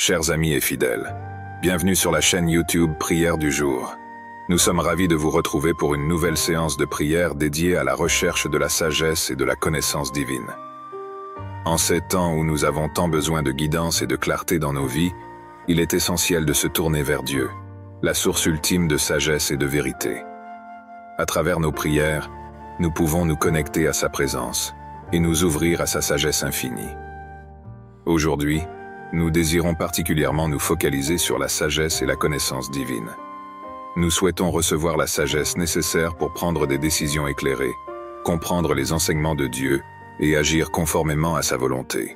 Chers amis et fidèles, bienvenue sur la chaîne YouTube Prière du jour. Nous sommes ravis de vous retrouver pour une nouvelle séance de prière dédiée à la recherche de la sagesse et de la connaissance divine. En ces temps où nous avons tant besoin de guidance et de clarté dans nos vies, il est essentiel de se tourner vers Dieu, la source ultime de sagesse et de vérité. À travers nos prières, nous pouvons nous connecter à sa présence et nous ouvrir à sa sagesse infinie. Aujourd'hui, nous désirons particulièrement nous focaliser sur la sagesse et la connaissance divine. Nous souhaitons recevoir la sagesse nécessaire pour prendre des décisions éclairées, comprendre les enseignements de Dieu et agir conformément à sa volonté.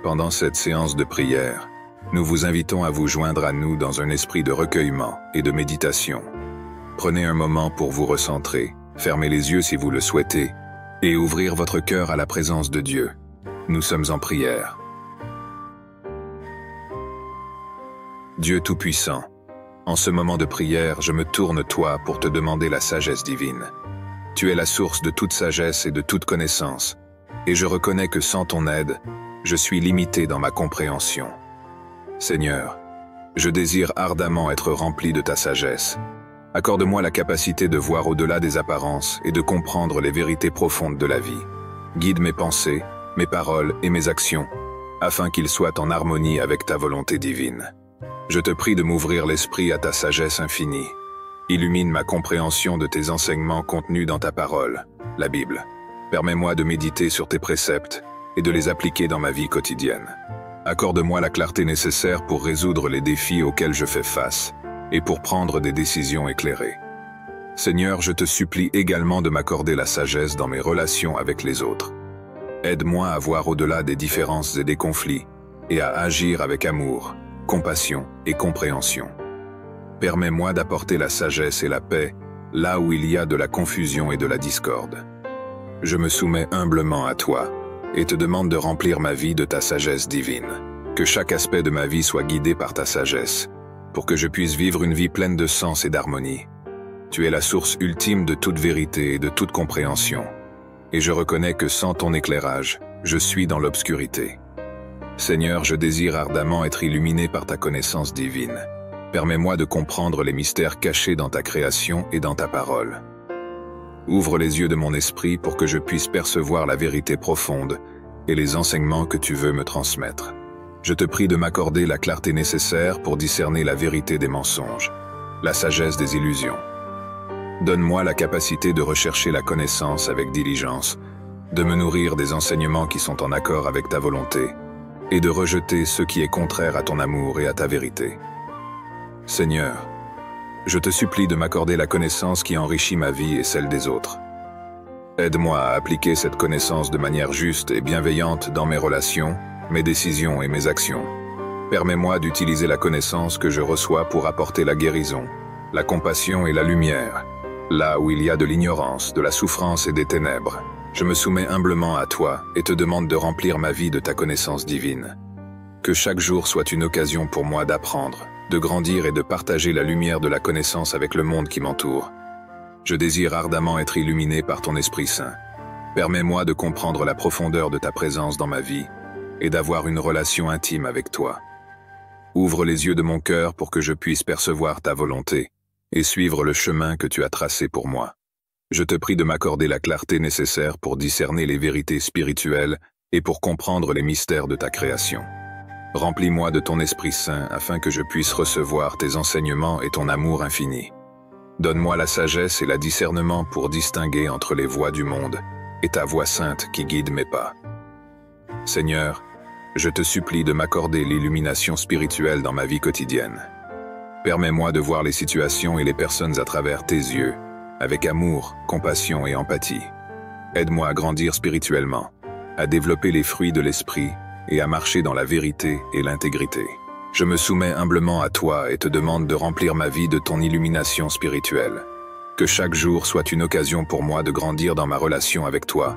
Pendant cette séance de prière, nous vous invitons à vous joindre à nous dans un esprit de recueillement et de méditation. Prenez un moment pour vous recentrer, fermez les yeux si vous le souhaitez, et ouvrir votre cœur à la présence de Dieu. Nous sommes en prière. Dieu Tout-Puissant, en ce moment de prière, je me tourne toi pour te demander la sagesse divine. Tu es la source de toute sagesse et de toute connaissance, et je reconnais que sans ton aide, je suis limité dans ma compréhension. Seigneur, je désire ardemment être rempli de ta sagesse. Accorde-moi la capacité de voir au-delà des apparences et de comprendre les vérités profondes de la vie. Guide mes pensées, mes paroles et mes actions, afin qu'ils soient en harmonie avec ta volonté divine. Je te prie de m'ouvrir l'esprit à ta sagesse infinie. Illumine ma compréhension de tes enseignements contenus dans ta parole, la Bible. Permets-moi de méditer sur tes préceptes et de les appliquer dans ma vie quotidienne. Accorde-moi la clarté nécessaire pour résoudre les défis auxquels je fais face et pour prendre des décisions éclairées. Seigneur, je te supplie également de m'accorder la sagesse dans mes relations avec les autres. Aide-moi à voir au-delà des différences et des conflits et à agir avec amour, compassion et compréhension. Permets-moi d'apporter la sagesse et la paix là où il y a de la confusion et de la discorde. Je me soumets humblement à toi et te demande de remplir ma vie de ta sagesse divine. Que chaque aspect de ma vie soit guidé par ta sagesse, pour que je puisse vivre une vie pleine de sens et d'harmonie. Tu es la source ultime de toute vérité et de toute compréhension, et je reconnais que sans ton éclairage, je suis dans l'obscurité. Seigneur, je désire ardemment être illuminé par ta connaissance divine. Permets-moi de comprendre les mystères cachés dans ta création et dans ta parole. Ouvre les yeux de mon esprit pour que je puisse percevoir la vérité profonde et les enseignements que tu veux me transmettre. Je te prie de m'accorder la clarté nécessaire pour discerner la vérité des mensonges, la sagesse des illusions. Donne-moi la capacité de rechercher la connaissance avec diligence, de me nourrir des enseignements qui sont en accord avec ta volonté, et de rejeter ce qui est contraire à ton amour et à ta vérité. Seigneur, je te supplie de m'accorder la connaissance qui enrichit ma vie et celle des autres. Aide-moi à appliquer cette connaissance de manière juste et bienveillante dans mes relations, mes décisions et mes actions. Permets-moi d'utiliser la connaissance que je reçois pour apporter la guérison, la compassion et la lumière, là où il y a de l'ignorance, de la souffrance et des ténèbres. Je me soumets humblement à toi et te demande de remplir ma vie de ta connaissance divine. Que chaque jour soit une occasion pour moi d'apprendre, de grandir et de partager la lumière de la connaissance avec le monde qui m'entoure. Je désire ardemment être illuminé par ton Esprit Saint. Permets-moi de comprendre la profondeur de ta présence dans ma vie et d'avoir une relation intime avec toi. Ouvre les yeux de mon cœur pour que je puisse percevoir ta volonté et suivre le chemin que tu as tracé pour moi. Je te prie de m'accorder la clarté nécessaire pour discerner les vérités spirituelles et pour comprendre les mystères de ta création. Remplis-moi de ton Esprit Saint afin que je puisse recevoir tes enseignements et ton amour infini. Donne-moi la sagesse et le discernement pour distinguer entre les voies du monde et ta voix sainte qui guide mes pas. Seigneur, je te supplie de m'accorder l'illumination spirituelle dans ma vie quotidienne. Permets-moi de voir les situations et les personnes à travers tes yeux, avec amour, compassion et empathie. Aide-moi à grandir spirituellement, à développer les fruits de l'esprit et à marcher dans la vérité et l'intégrité. Je me soumets humblement à toi et te demande de remplir ma vie de ton illumination spirituelle. Que chaque jour soit une occasion pour moi de grandir dans ma relation avec toi,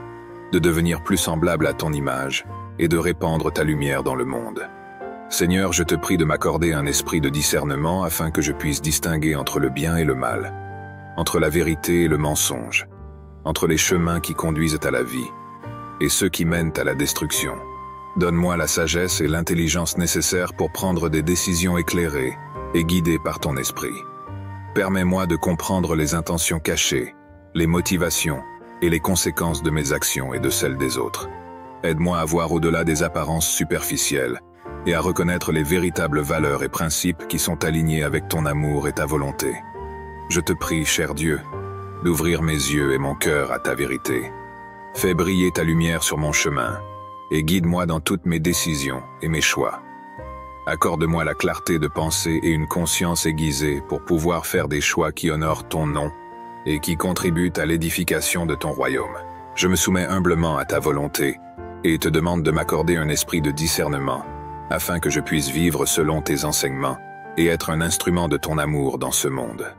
de devenir plus semblable à ton image et de répandre ta lumière dans le monde. Seigneur, je te prie de m'accorder un esprit de discernement afin que je puisse distinguer entre le bien et le mal, entre la vérité et le mensonge, entre les chemins qui conduisent à la vie et ceux qui mènent à la destruction. Donne-moi la sagesse et l'intelligence nécessaires pour prendre des décisions éclairées et guidées par ton esprit. Permets-moi de comprendre les intentions cachées, les motivations et les conséquences de mes actions et de celles des autres. Aide-moi à voir au-delà des apparences superficielles et à reconnaître les véritables valeurs et principes qui sont alignés avec ton amour et ta volonté. Je te prie, cher Dieu, d'ouvrir mes yeux et mon cœur à ta vérité. Fais briller ta lumière sur mon chemin et guide-moi dans toutes mes décisions et mes choix. Accorde-moi la clarté de pensée et une conscience aiguisée pour pouvoir faire des choix qui honorent ton nom et qui contribuent à l'édification de ton royaume. Je me soumets humblement à ta volonté et te demande de m'accorder un esprit de discernement afin que je puisse vivre selon tes enseignements et être un instrument de ton amour dans ce monde.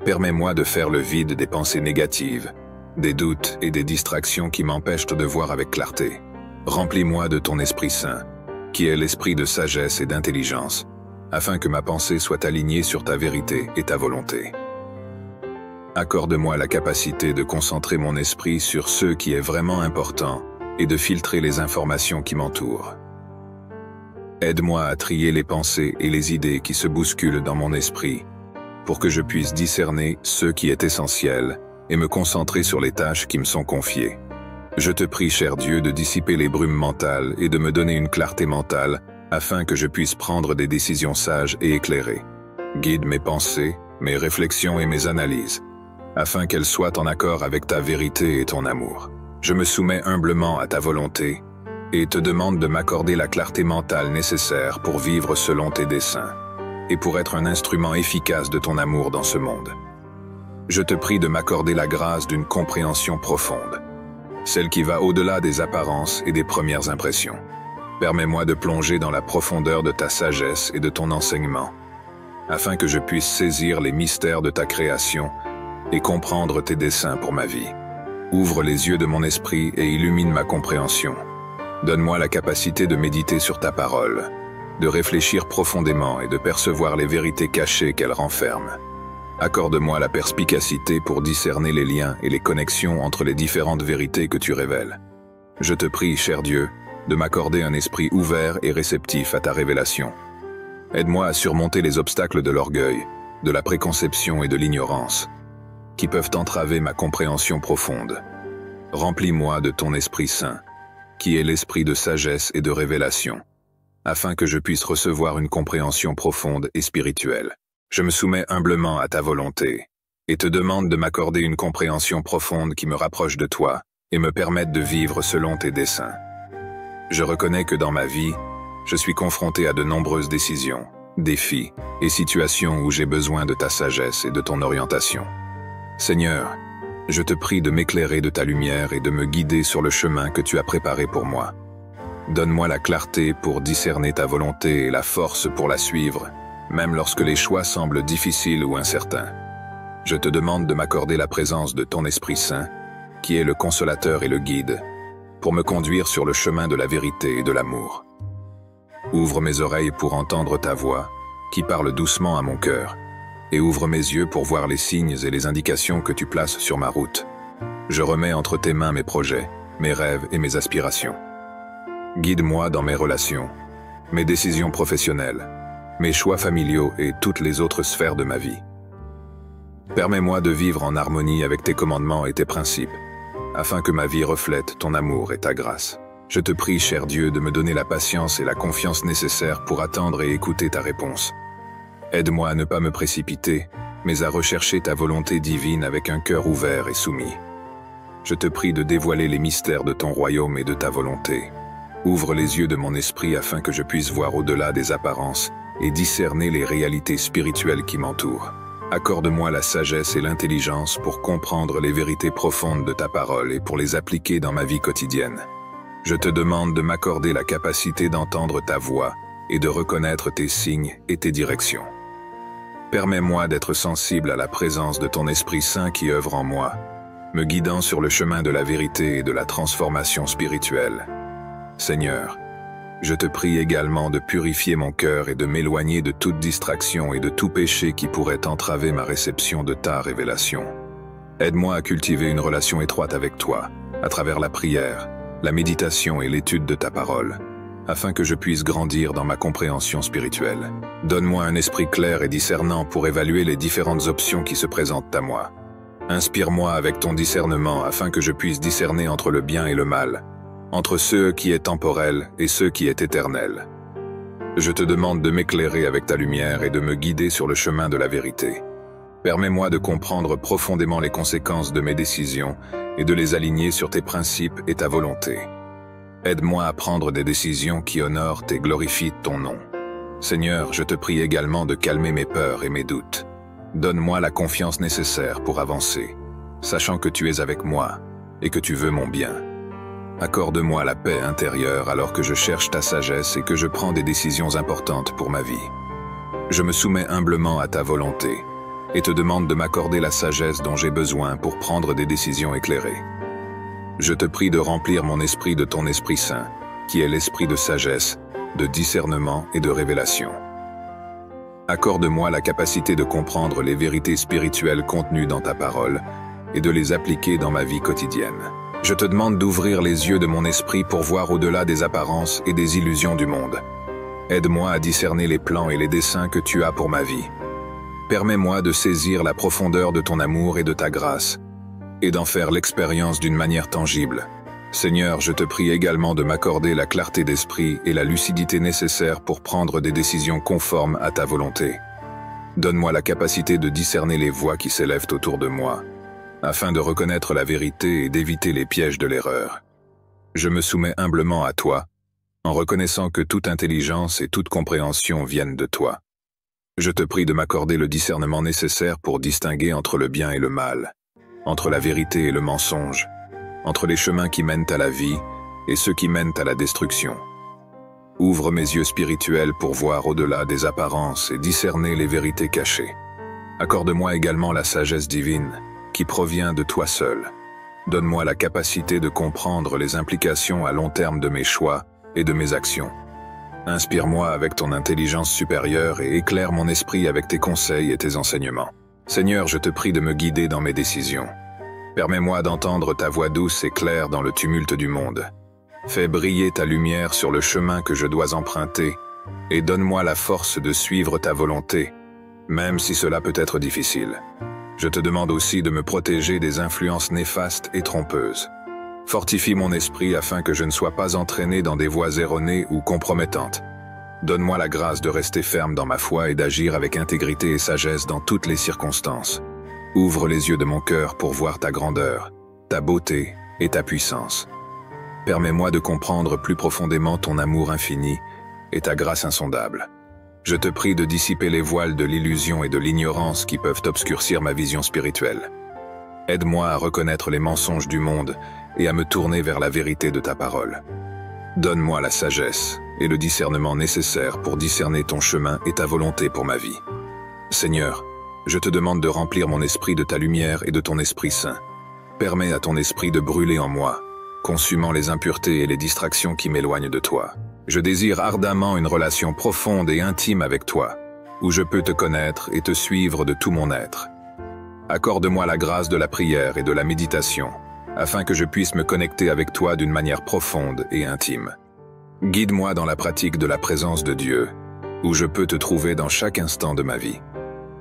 Permets-moi de faire le vide des pensées négatives, des doutes et des distractions qui m'empêchent de voir avec clarté. Remplis-moi de ton Esprit Saint, qui est l'esprit de sagesse et d'intelligence, afin que ma pensée soit alignée sur ta vérité et ta volonté. Accorde-moi la capacité de concentrer mon esprit sur ce qui est vraiment important et de filtrer les informations qui m'entourent. Aide-moi à trier les pensées et les idées qui se bousculent dans mon esprit, pour que je puisse discerner ce qui est essentiel et me concentrer sur les tâches qui me sont confiées. Je te prie, cher Dieu, de dissiper les brumes mentales et de me donner une clarté mentale afin que je puisse prendre des décisions sages et éclairées. Guide mes pensées, mes réflexions et mes analyses, afin qu'elles soient en accord avec ta vérité et ton amour. Je me soumets humblement à ta volonté et te demande de m'accorder la clarté mentale nécessaire pour vivre selon tes desseins et pour être un instrument efficace de ton amour dans ce monde. Je te prie de m'accorder la grâce d'une compréhension profonde, celle qui va au-delà des apparences et des premières impressions. Permets-moi de plonger dans la profondeur de ta sagesse et de ton enseignement, afin que je puisse saisir les mystères de ta création et comprendre tes desseins pour ma vie. Ouvre les yeux de mon esprit et illumine ma compréhension. Donne-moi la capacité de méditer sur ta parole, de réfléchir profondément et de percevoir les vérités cachées qu'elle renferme. Accorde-moi la perspicacité pour discerner les liens et les connexions entre les différentes vérités que tu révèles. Je te prie, cher Dieu, de m'accorder un esprit ouvert et réceptif à ta révélation. Aide-moi à surmonter les obstacles de l'orgueil, de la préconception et de l'ignorance, qui peuvent entraver ma compréhension profonde. Remplis-moi de ton Esprit Saint, qui est l'esprit de sagesse et de révélation, afin que je puisse recevoir une compréhension profonde et spirituelle. Je me soumets humblement à ta volonté et te demande de m'accorder une compréhension profonde qui me rapproche de toi et me permette de vivre selon tes desseins. Je reconnais que dans ma vie, je suis confronté à de nombreuses décisions, défis et situations où j'ai besoin de ta sagesse et de ton orientation. Seigneur, je te prie de m'éclairer de ta lumière et de me guider sur le chemin que tu as préparé pour moi. Donne-moi la clarté pour discerner ta volonté et la force pour la suivre, même lorsque les choix semblent difficiles ou incertains. Je te demande de m'accorder la présence de ton Esprit Saint, qui est le consolateur et le guide, pour me conduire sur le chemin de la vérité et de l'amour. Ouvre mes oreilles pour entendre ta voix, qui parle doucement à mon cœur, et ouvre mes yeux pour voir les signes et les indications que tu places sur ma route. Je remets entre tes mains mes projets, mes rêves et mes aspirations. Guide-moi dans mes relations, mes décisions professionnelles, mes choix familiaux et toutes les autres sphères de ma vie. Permets-moi de vivre en harmonie avec tes commandements et tes principes, afin que ma vie reflète ton amour et ta grâce. Je te prie, cher Dieu, de me donner la patience et la confiance nécessaires pour attendre et écouter ta réponse. Aide-moi à ne pas me précipiter, mais à rechercher ta volonté divine avec un cœur ouvert et soumis. Je te prie de dévoiler les mystères de ton royaume et de ta volonté. Ouvre les yeux de mon esprit afin que je puisse voir au-delà des apparences et discerner les réalités spirituelles qui m'entourent. Accorde-moi la sagesse et l'intelligence pour comprendre les vérités profondes de ta parole et pour les appliquer dans ma vie quotidienne. Je te demande de m'accorder la capacité d'entendre ta voix et de reconnaître tes signes et tes directions. Permets-moi d'être sensible à la présence de ton Esprit Saint qui œuvre en moi, me guidant sur le chemin de la vérité et de la transformation spirituelle. Seigneur, je te prie également de purifier mon cœur et de m'éloigner de toute distraction et de tout péché qui pourrait entraver ma réception de ta révélation. Aide-moi à cultiver une relation étroite avec toi, à travers la prière, la méditation et l'étude de ta parole, afin que je puisse grandir dans ma compréhension spirituelle. Donne-moi un esprit clair et discernant pour évaluer les différentes options qui se présentent à moi. Inspire-moi avec ton discernement afin que je puisse discerner entre le bien et le mal, entre ce qui est temporel et ce qui est éternel. Je te demande de m'éclairer avec ta lumière et de me guider sur le chemin de la vérité. Permets-moi de comprendre profondément les conséquences de mes décisions et de les aligner sur tes principes et ta volonté. Aide-moi à prendre des décisions qui honorent et glorifient ton nom. Seigneur, je te prie également de calmer mes peurs et mes doutes. Donne-moi la confiance nécessaire pour avancer, sachant que tu es avec moi et que tu veux mon bien. Accorde-moi la paix intérieure alors que je cherche ta sagesse et que je prends des décisions importantes pour ma vie. Je me soumets humblement à ta volonté et te demande de m'accorder la sagesse dont j'ai besoin pour prendre des décisions éclairées. Je te prie de remplir mon esprit de ton Esprit Saint, qui est l'esprit de sagesse, de discernement et de révélation. Accorde-moi la capacité de comprendre les vérités spirituelles contenues dans ta parole et de les appliquer dans ma vie quotidienne. Je te demande d'ouvrir les yeux de mon esprit pour voir au-delà des apparences et des illusions du monde. Aide-moi à discerner les plans et les desseins que tu as pour ma vie. Permets-moi de saisir la profondeur de ton amour et de ta grâce, et d'en faire l'expérience d'une manière tangible. Seigneur, je te prie également de m'accorder la clarté d'esprit et la lucidité nécessaires pour prendre des décisions conformes à ta volonté. Donne-moi la capacité de discerner les voix qui s'élèvent autour de moi, afin de reconnaître la vérité et d'éviter les pièges de l'erreur. Je me soumets humblement à toi, en reconnaissant que toute intelligence et toute compréhension viennent de toi. Je te prie de m'accorder le discernement nécessaire pour distinguer entre le bien et le mal, entre la vérité et le mensonge, entre les chemins qui mènent à la vie et ceux qui mènent à la destruction. Ouvre mes yeux spirituels pour voir au-delà des apparences et discerner les vérités cachées. Accorde-moi également la sagesse divine, qui provient de toi seul. Donne-moi la capacité de comprendre les implications à long terme de mes choix et de mes actions. Inspire-moi avec ton intelligence supérieure et éclaire mon esprit avec tes conseils et tes enseignements. Seigneur, je te prie de me guider dans mes décisions. Permets-moi d'entendre ta voix douce et claire dans le tumulte du monde. Fais briller ta lumière sur le chemin que je dois emprunter et donne-moi la force de suivre ta volonté, même si cela peut être difficile. Je te demande aussi de me protéger des influences néfastes et trompeuses. Fortifie mon esprit afin que je ne sois pas entraîné dans des voies erronées ou compromettantes. Donne-moi la grâce de rester ferme dans ma foi et d'agir avec intégrité et sagesse dans toutes les circonstances. Ouvre les yeux de mon cœur pour voir ta grandeur, ta beauté et ta puissance. Permets-moi de comprendre plus profondément ton amour infini et ta grâce insondable. Je te prie de dissiper les voiles de l'illusion et de l'ignorance qui peuvent obscurcir ma vision spirituelle. Aide-moi à reconnaître les mensonges du monde et à me tourner vers la vérité de ta parole. Donne-moi la sagesse et le discernement nécessaires pour discerner ton chemin et ta volonté pour ma vie. Seigneur, je te demande de remplir mon esprit de ta lumière et de ton Esprit Saint. Permets à ton esprit de brûler en moi, consumant les impuretés et les distractions qui m'éloignent de toi. Je désire ardemment une relation profonde et intime avec toi, où je peux te connaître et te suivre de tout mon être. Accorde-moi la grâce de la prière et de la méditation, afin que je puisse me connecter avec toi d'une manière profonde et intime. Guide-moi dans la pratique de la présence de Dieu, où je peux te trouver dans chaque instant de ma vie.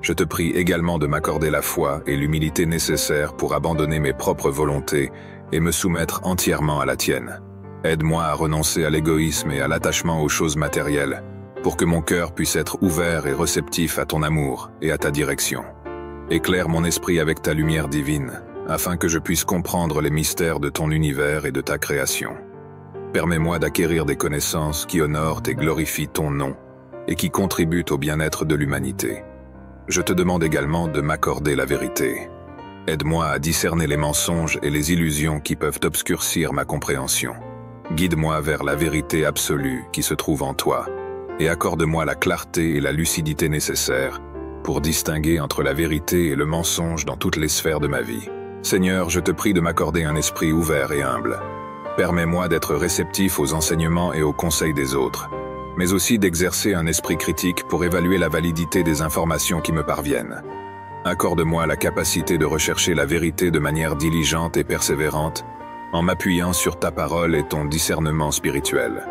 Je te prie également de m'accorder la foi et l'humilité nécessaires pour abandonner mes propres volontés et me soumettre entièrement à la tienne. Aide-moi à renoncer à l'égoïsme et à l'attachement aux choses matérielles, pour que mon cœur puisse être ouvert et réceptif à ton amour et à ta direction. Éclaire mon esprit avec ta lumière divine, afin que je puisse comprendre les mystères de ton univers et de ta création. Permets-moi d'acquérir des connaissances qui honorent et glorifient ton nom, et qui contribuent au bien-être de l'humanité. Je te demande également de m'accorder la vérité. Aide-moi à discerner les mensonges et les illusions qui peuvent obscurcir ma compréhension. Guide-moi vers la vérité absolue qui se trouve en toi, et accorde-moi la clarté et la lucidité nécessaires pour distinguer entre la vérité et le mensonge dans toutes les sphères de ma vie. Seigneur, je te prie de m'accorder un esprit ouvert et humble. Permets-moi d'être réceptif aux enseignements et aux conseils des autres, mais aussi d'exercer un esprit critique pour évaluer la validité des informations qui me parviennent. Accorde-moi la capacité de rechercher la vérité de manière diligente et persévérante, en m'appuyant sur ta parole et ton discernement spirituel.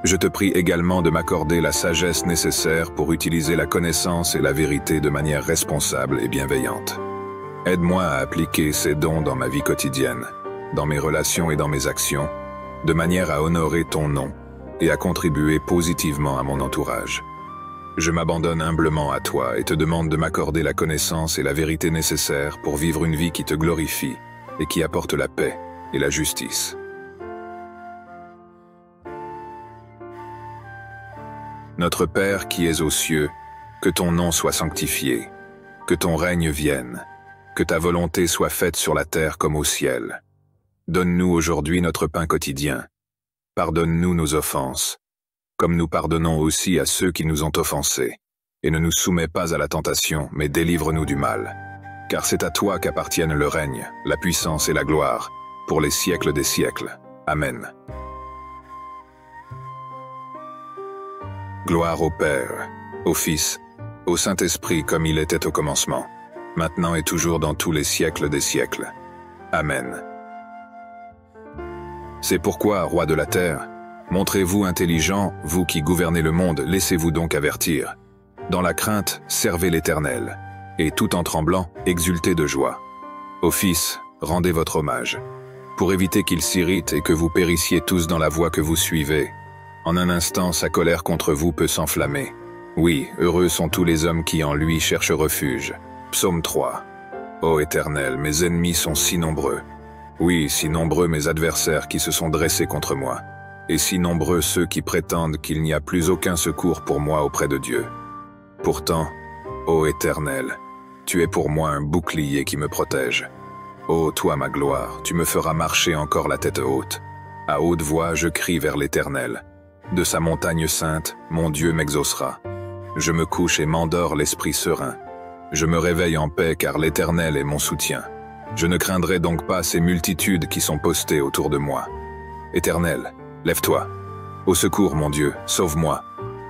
Je te prie également de m'accorder la sagesse nécessaire pour utiliser la connaissance et la vérité de manière responsable et bienveillante. Aide-moi à appliquer ces dons dans ma vie quotidienne, dans mes relations et dans mes actions, de manière à honorer ton nom et à contribuer positivement à mon entourage. Je m'abandonne humblement à toi et te demande de m'accorder la connaissance et la vérité nécessaires pour vivre une vie qui te glorifie et qui apporte la paix et la justice. Notre Père qui es aux cieux, que ton nom soit sanctifié, que ton règne vienne, que ta volonté soit faite sur la terre comme au ciel. Donne-nous aujourd'hui notre pain quotidien. Pardonne-nous nos offenses, comme nous pardonnons aussi à ceux qui nous ont offensés. Et ne nous soumets pas à la tentation, mais délivre-nous du mal. Car c'est à toi qu'appartiennent le règne, la puissance et la gloire, pour les siècles des siècles. Amen. Gloire au Père, au Fils, au Saint-Esprit comme il était au commencement, maintenant et toujours dans tous les siècles des siècles. Amen. C'est pourquoi, roi de la terre, montrez-vous intelligent, vous qui gouvernez le monde, laissez-vous donc avertir. Dans la crainte, servez l'Éternel, et tout en tremblant, exultez de joie. Au Fils, rendez votre hommage, pour éviter qu'il s'irrite et que vous périssiez tous dans la voie que vous suivez. En un instant, sa colère contre vous peut s'enflammer. Oui, heureux sont tous les hommes qui en lui cherchent refuge. Psaume 3. Ô Éternel, mes ennemis sont si nombreux. Oui, si nombreux mes adversaires qui se sont dressés contre moi. Et si nombreux ceux qui prétendent qu'il n'y a plus aucun secours pour moi auprès de Dieu. Pourtant, ô Éternel, tu es pour moi un bouclier qui me protège. Ô toi ma gloire, tu me feras marcher encore la tête haute. À haute voix, je crie vers l'Éternel. De sa montagne sainte, mon Dieu m'exaucera. Je me couche et m'endors l'esprit serein. Je me réveille en paix car l'Éternel est mon soutien. Je ne craindrai donc pas ces multitudes qui sont postées autour de moi. Éternel, lève-toi. Au secours, mon Dieu, sauve-moi.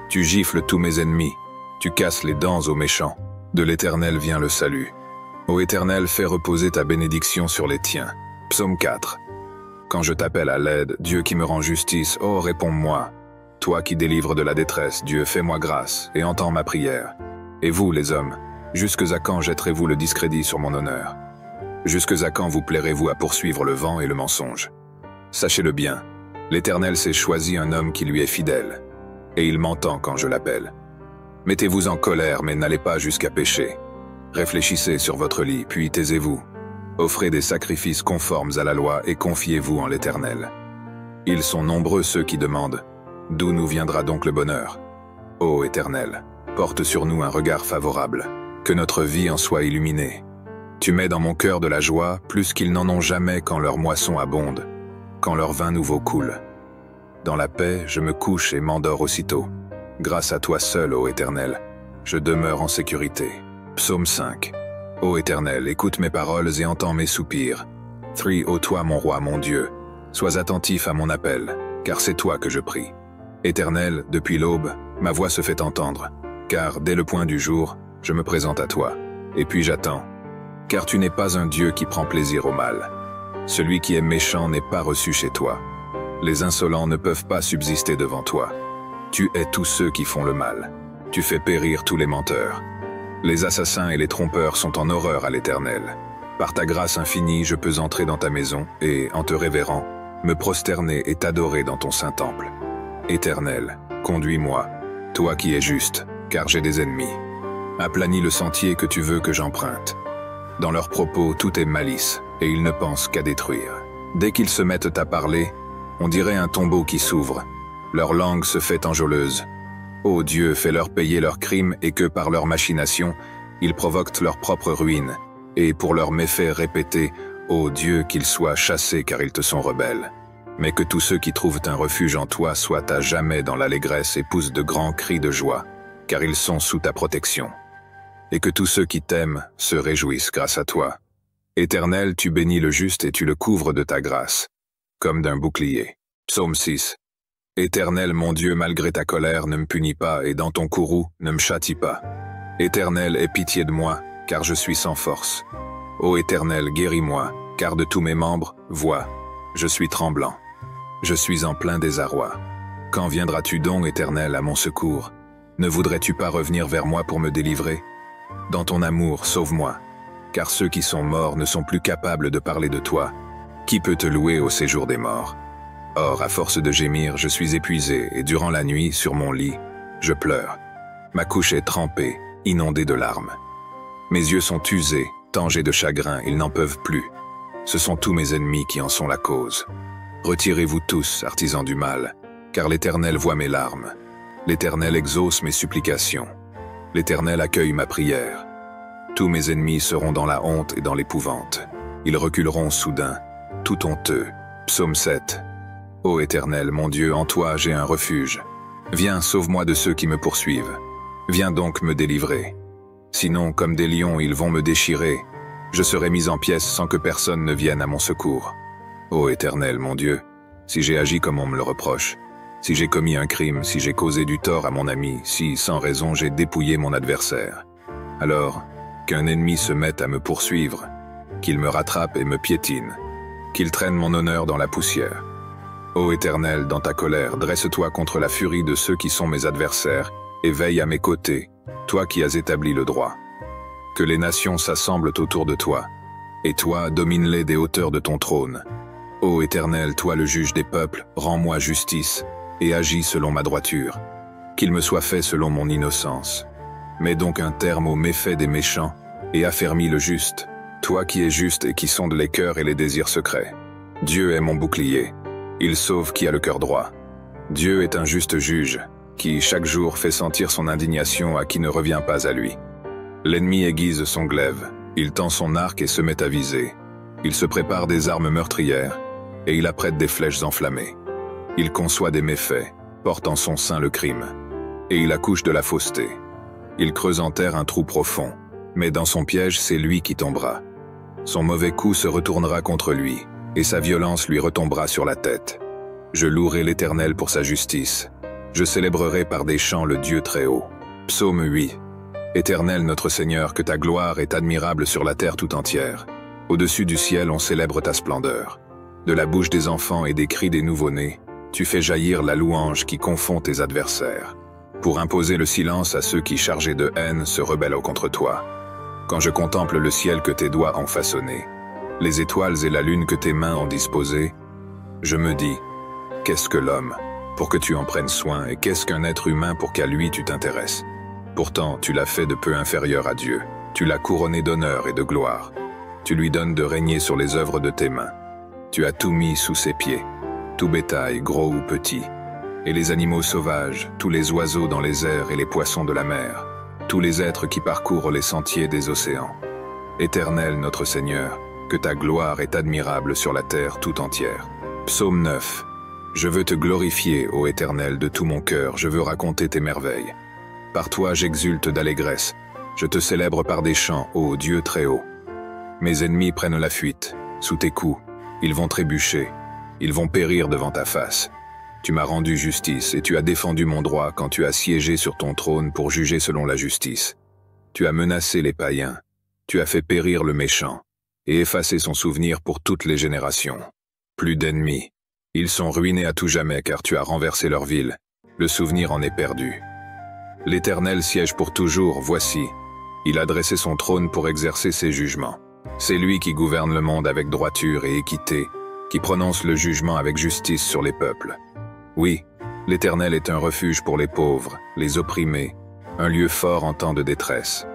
Tu gifles tous mes ennemis. Tu casses les dents aux méchants. De l'Éternel vient le salut. Ô Éternel, fais reposer ta bénédiction sur les tiens. Psaume 4. Quand je t'appelle à l'aide, Dieu qui me rend justice, ô réponds-moi. Toi qui délivres de la détresse, Dieu, fais-moi grâce et entends ma prière. Et vous, les hommes, jusques à quand jetterez-vous le discrédit sur mon honneur? Jusques à quand vous plairez-vous à poursuivre le vent et le mensonge? Sachez-le bien, l'Éternel s'est choisi un homme qui lui est fidèle, et il m'entend quand je l'appelle. Mettez-vous en colère, mais n'allez pas jusqu'à pécher. Réfléchissez sur votre lit, puis taisez-vous. Offrez des sacrifices conformes à la loi et confiez-vous en l'Éternel. Ils sont nombreux ceux qui demandent « D'où nous viendra donc le bonheur ?» Ô Éternel, porte sur nous un regard favorable, que notre vie en soit illuminée. Tu mets dans mon cœur de la joie plus qu'ils n'en ont jamais quand leur moisson abonde, quand leur vin nouveau coule. Dans la paix, je me couche et m'endors aussitôt. Grâce à toi seul, ô Éternel, je demeure en sécurité. Psaume 5. Ô Éternel, écoute mes paroles et entends mes soupirs. 3. Ô toi, mon roi, mon Dieu, sois attentif à mon appel, car c'est toi que je prie. Éternel, depuis l'aube, ma voix se fait entendre, car dès le point du jour, je me présente à toi, et puis j'attends. Car tu n'es pas un Dieu qui prend plaisir au mal. Celui qui est méchant n'est pas reçu chez toi. Les insolents ne peuvent pas subsister devant toi. Tu hais tous ceux qui font le mal. Tu fais périr tous les menteurs. Les assassins et les trompeurs sont en horreur à l'Éternel. Par ta grâce infinie, je peux entrer dans ta maison et, en te révérant, me prosterner et t'adorer dans ton saint temple. Éternel, conduis-moi, toi qui es juste, car j'ai des ennemis. Aplanis le sentier que tu veux que j'emprunte. Dans leurs propos, tout est malice, et ils ne pensent qu'à détruire. Dès qu'ils se mettent à parler, on dirait un tombeau qui s'ouvre. Leur langue se fait enjôleuse. Ô Dieu, fais-leur payer leurs crimes et que, par leurs machinations, ils provoquent leur propre ruine. Et pour leurs méfaits répétés, ô Dieu, qu'ils soient chassés car ils te sont rebelles. Mais que tous ceux qui trouvent un refuge en toi soient à jamais dans l'allégresse et poussent de grands cris de joie, car ils sont sous ta protection. Et que tous ceux qui t'aiment se réjouissent grâce à toi. Éternel, tu bénis le juste et tu le couvres de ta grâce, comme d'un bouclier. Psaume 6. Éternel, mon Dieu, malgré ta colère, ne me punis pas, et dans ton courroux, ne me châtie pas. Éternel, aie pitié de moi, car je suis sans force. Ô Éternel, guéris-moi, car de tous mes membres, vois, Je suis tremblant. Je suis en plein désarroi. Quand viendras-tu donc, Éternel, à mon secours? Ne voudrais-tu pas revenir vers moi pour me délivrer? Dans ton amour, sauve-moi, car ceux qui sont morts ne sont plus capables de parler de toi. Qui peut te louer au séjour des morts? Or, à force de gémir, je suis épuisé, et durant la nuit, sur mon lit, je pleure. Ma couche est trempée, inondée de larmes. Mes yeux sont usés, tant j'ai de chagrin, ils n'en peuvent plus. Ce sont tous mes ennemis qui en sont la cause. Retirez-vous tous, artisans du mal, car l'Éternel voit mes larmes. L'Éternel exauce mes supplications. L'Éternel accueille ma prière. Tous mes ennemis seront dans la honte et dans l'épouvante. Ils reculeront soudain, tout honteux. Psaume 7. Ô Éternel, mon Dieu, en toi j'ai un refuge. Viens, sauve-moi de ceux qui me poursuivent. Viens donc me délivrer. Sinon, comme des lions, ils vont me déchirer. Je serai mis en pièces sans que personne ne vienne à mon secours. Ô Éternel, mon Dieu, si j'ai agi comme on me le reproche, si j'ai commis un crime, si j'ai causé du tort à mon ami, si, sans raison, j'ai dépouillé mon adversaire, alors, qu'un ennemi se mette à me poursuivre, qu'il me rattrape et me piétine, qu'il traîne mon honneur dans la poussière. Ô Éternel, dans ta colère, dresse-toi contre la furie de ceux qui sont mes adversaires, et veille à mes côtés, toi qui as établi le droit. Que les nations s'assemblent autour de toi, et toi, domine-les des hauteurs de ton trône. Ô Éternel, toi le juge des peuples, rends-moi justice, et agis selon ma droiture. Qu'il me soit fait selon mon innocence. Mets donc un terme aux méfaits des méchants, et affermis le juste, toi qui es juste et qui sondes les cœurs et les désirs secrets. Dieu est mon bouclier, il sauve qui a le cœur droit. Dieu est un juste juge, qui chaque jour fait sentir son indignation à qui ne revient pas à lui. L'ennemi aiguise son glaive, il tend son arc et se met à viser. Il se prépare des armes meurtrières, et il apprête des flèches enflammées. Il conçoit des méfaits, porte en son sein le crime, et il accouche de la fausseté. Il creuse en terre un trou profond, mais dans son piège c'est lui qui tombera. Son mauvais coup se retournera contre lui, et sa violence lui retombera sur la tête. Je louerai l'Éternel pour sa justice. Je célébrerai par des chants le Dieu très haut. Psaume 8. Éternel notre Seigneur, que ta gloire est admirable sur la terre tout entière. Au-dessus du ciel on célèbre ta splendeur. De la bouche des enfants et des cris des nouveau-nés, tu fais jaillir la louange qui confond tes adversaires, pour imposer le silence à ceux qui, chargés de haine, se rebellent contre toi. Quand je contemple le ciel que tes doigts ont façonné, les étoiles et la lune que tes mains ont disposées, je me dis, qu'est-ce que l'homme, pour que tu en prennes soin, et qu'est-ce qu'un être humain pour qu'à lui tu t'intéresses? Pourtant, tu l'as fait de peu inférieur à Dieu, tu l'as couronné d'honneur et de gloire. Tu lui donnes de régner sur les œuvres de tes mains. Tu as tout mis sous ses pieds, tout bétail, gros ou petit, et les animaux sauvages, tous les oiseaux dans les airs et les poissons de la mer, tous les êtres qui parcourent les sentiers des océans. Éternel notre Seigneur, que ta gloire est admirable sur la terre tout entière. Psaume 9. Je veux te glorifier, ô Éternel, de tout mon cœur, je veux raconter tes merveilles. Par toi j'exulte d'allégresse, je te célèbre par des chants, ô Dieu très haut. Mes ennemis prennent la fuite, sous tes coups, ils vont trébucher, ils vont périr devant ta face. Tu m'as rendu justice et tu as défendu mon droit quand tu as siégé sur ton trône pour juger selon la justice. Tu as menacé les païens, tu as fait périr le méchant, et effacé son souvenir pour toutes les générations. Plus d'ennemis, ils sont ruinés à tout jamais car tu as renversé leur ville, le souvenir en est perdu. L'Éternel siège pour toujours, voici, il a dressé son trône pour exercer ses jugements. C'est lui qui gouverne le monde avec droiture et équité, qui prononce le jugement avec justice sur les peuples. Oui, l'Éternel est un refuge pour les pauvres, les opprimés, un lieu fort en temps de détresse.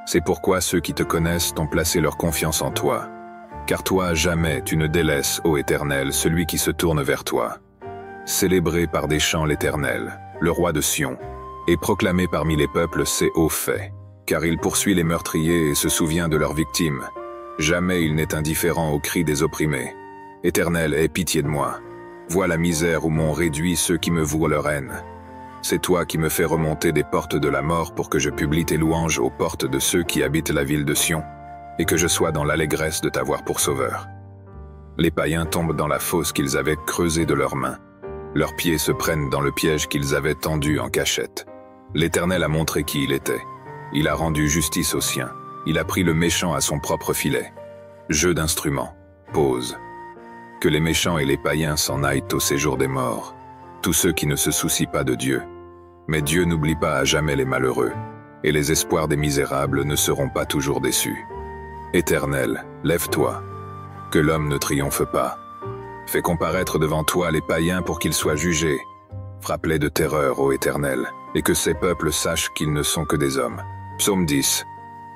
C'est pourquoi ceux qui te connaissent ont placé leur confiance en toi. Car toi, jamais tu ne délaisses, ô Éternel, celui qui se tourne vers toi. Célébrez par des chants l'Éternel, le roi de Sion, et proclamez parmi les peuples ses hauts faits, car il poursuit les meurtriers et se souvient de leurs victimes. Jamais il n'est indifférent aux cris des opprimés. Éternel, aie pitié de moi. Vois la misère où m'ont réduit ceux qui me vouent leur haine. C'est toi qui me fais remonter des portes de la mort pour que je publie tes louanges aux portes de ceux qui habitent la ville de Sion, et que je sois dans l'allégresse de t'avoir pour sauveur. Les païens tombent dans la fosse qu'ils avaient creusée de leurs mains. Leurs pieds se prennent dans le piège qu'ils avaient tendu en cachette. L'Éternel a montré qui il était. Il a rendu justice aux siens. Il a pris le méchant à son propre filet. Jeu d'instruments. Pause. Que les méchants et les païens s'en aillent au séjour des morts, tous ceux qui ne se soucient pas de Dieu. Mais Dieu n'oublie pas à jamais les malheureux, et les espoirs des misérables ne seront pas toujours déçus. Éternel, lève-toi, que l'homme ne triomphe pas. Fais comparaître devant toi les païens pour qu'ils soient jugés. Frappe-les de terreur, ô Éternel, et que ces peuples sachent qu'ils ne sont que des hommes. Psaume 10.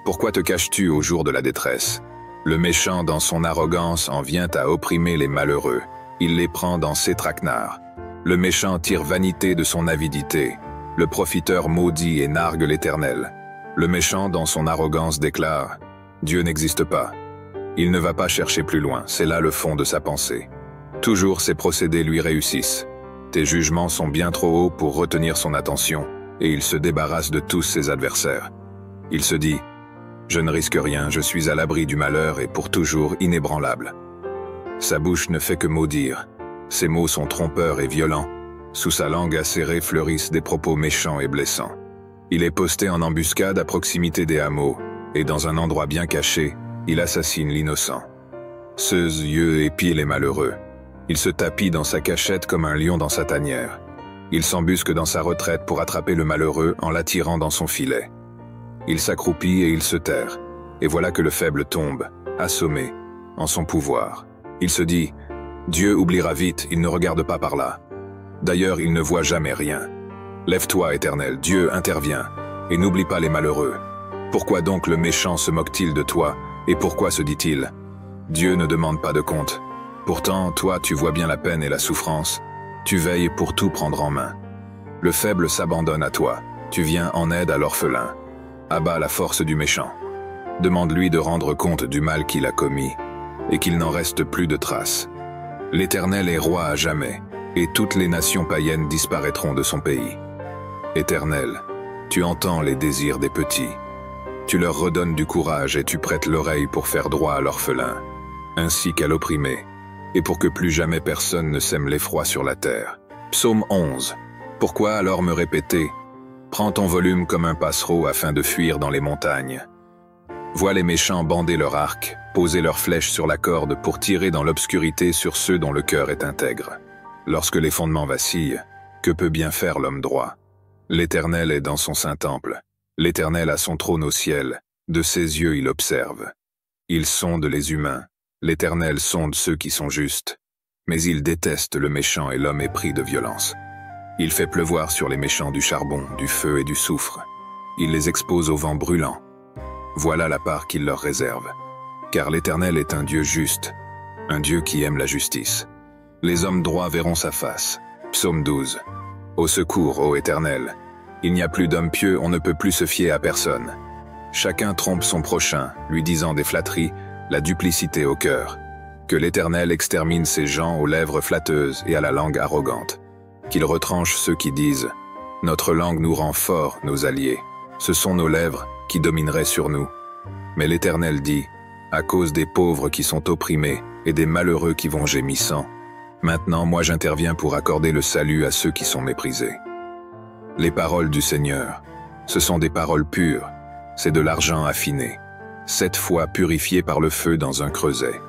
Pourquoi te caches-tu au jour de la détresse? Le méchant dans son arrogance en vient à opprimer les malheureux. Il les prend dans ses traquenards. Le méchant tire vanité de son avidité. Le profiteur maudit et nargue l'Éternel. Le méchant dans son arrogance déclare « Dieu n'existe pas ». Il ne va pas chercher plus loin, c'est là le fond de sa pensée. Toujours ses procédés lui réussissent. Tes jugements sont bien trop hauts pour retenir son attention, et il se débarrasse de tous ses adversaires. Il se dit « Je ne risque rien, je suis à l'abri du malheur et pour toujours inébranlable ». Sa bouche ne fait que maudire. Ses mots sont trompeurs et violents. Sous sa langue acérée fleurissent des propos méchants et blessants. Il est posté en embuscade à proximité des hameaux, et dans un endroit bien caché, il assassine l'innocent. Ses yeux épient les malheureux. Il se tapit dans sa cachette comme un lion dans sa tanière. Il s'embusque dans sa retraite pour attraper le malheureux en l'attirant dans son filet. Il s'accroupit et il se terre, et voilà que le faible tombe, assommé, en son pouvoir. Il se dit « Dieu oubliera vite, il ne regarde pas par là. D'ailleurs, il ne voit jamais rien. Lève-toi, Éternel, Dieu intervient, et n'oublie pas les malheureux. Pourquoi donc le méchant se moque-t-il de toi, et pourquoi se dit-il « Dieu ne demande pas de compte ». Pourtant, toi, tu vois bien la peine et la souffrance. Tu veilles pour tout prendre en main. Le faible s'abandonne à toi. Tu viens en aide à l'orphelin. Abat la force du méchant. Demande-lui de rendre compte du mal qu'il a commis, et qu'il n'en reste plus de traces. L'Éternel est roi à jamais, et toutes les nations païennes disparaîtront de son pays. Éternel, tu entends les désirs des petits. Tu leur redonnes du courage et tu prêtes l'oreille pour faire droit à l'orphelin, ainsi qu'à l'opprimé, et pour que plus jamais personne ne sème l'effroi sur la terre. Psaume 11. Pourquoi alors me répéter « Prends ton volume comme un passereau afin de fuir dans les montagnes ». Vois les méchants bander leur arc, poser leurs flèches sur la corde pour tirer dans l'obscurité sur ceux dont le cœur est intègre. Lorsque les fondements vacillent, que peut bien faire l'homme droit? L'Éternel est dans son saint temple. L'Éternel a son trône au ciel. De ses yeux il observe. Il sonde les humains. L'Éternel sonde ceux qui sont justes. Mais il déteste le méchant et l'homme épris de violence. Il fait pleuvoir sur les méchants du charbon, du feu et du soufre. Il les expose au vent brûlant. Voilà la part qu'il leur réserve. Car l'Éternel est un Dieu juste, un Dieu qui aime la justice. Les hommes droits verront sa face. Psaume 12. Au secours, ô Éternel. Il n'y a plus d'hommes pieux, on ne peut plus se fier à personne. Chacun trompe son prochain, lui disant des flatteries, la duplicité au cœur. Que l'Éternel extermine ces gens aux lèvres flatteuses et à la langue arrogante. Qu'il retranche ceux qui disent « Notre langue nous rend forts, nos alliés. Ce sont nos lèvres qui domineraient sur nous. » Mais l'Éternel dit « À cause des pauvres qui sont opprimés et des malheureux qui vont gémissant, maintenant moi j'interviens pour accorder le salut à ceux qui sont méprisés. » Les paroles du Seigneur, ce sont des paroles pures, c'est de l'argent affiné, 7 fois purifié par le feu dans un creuset.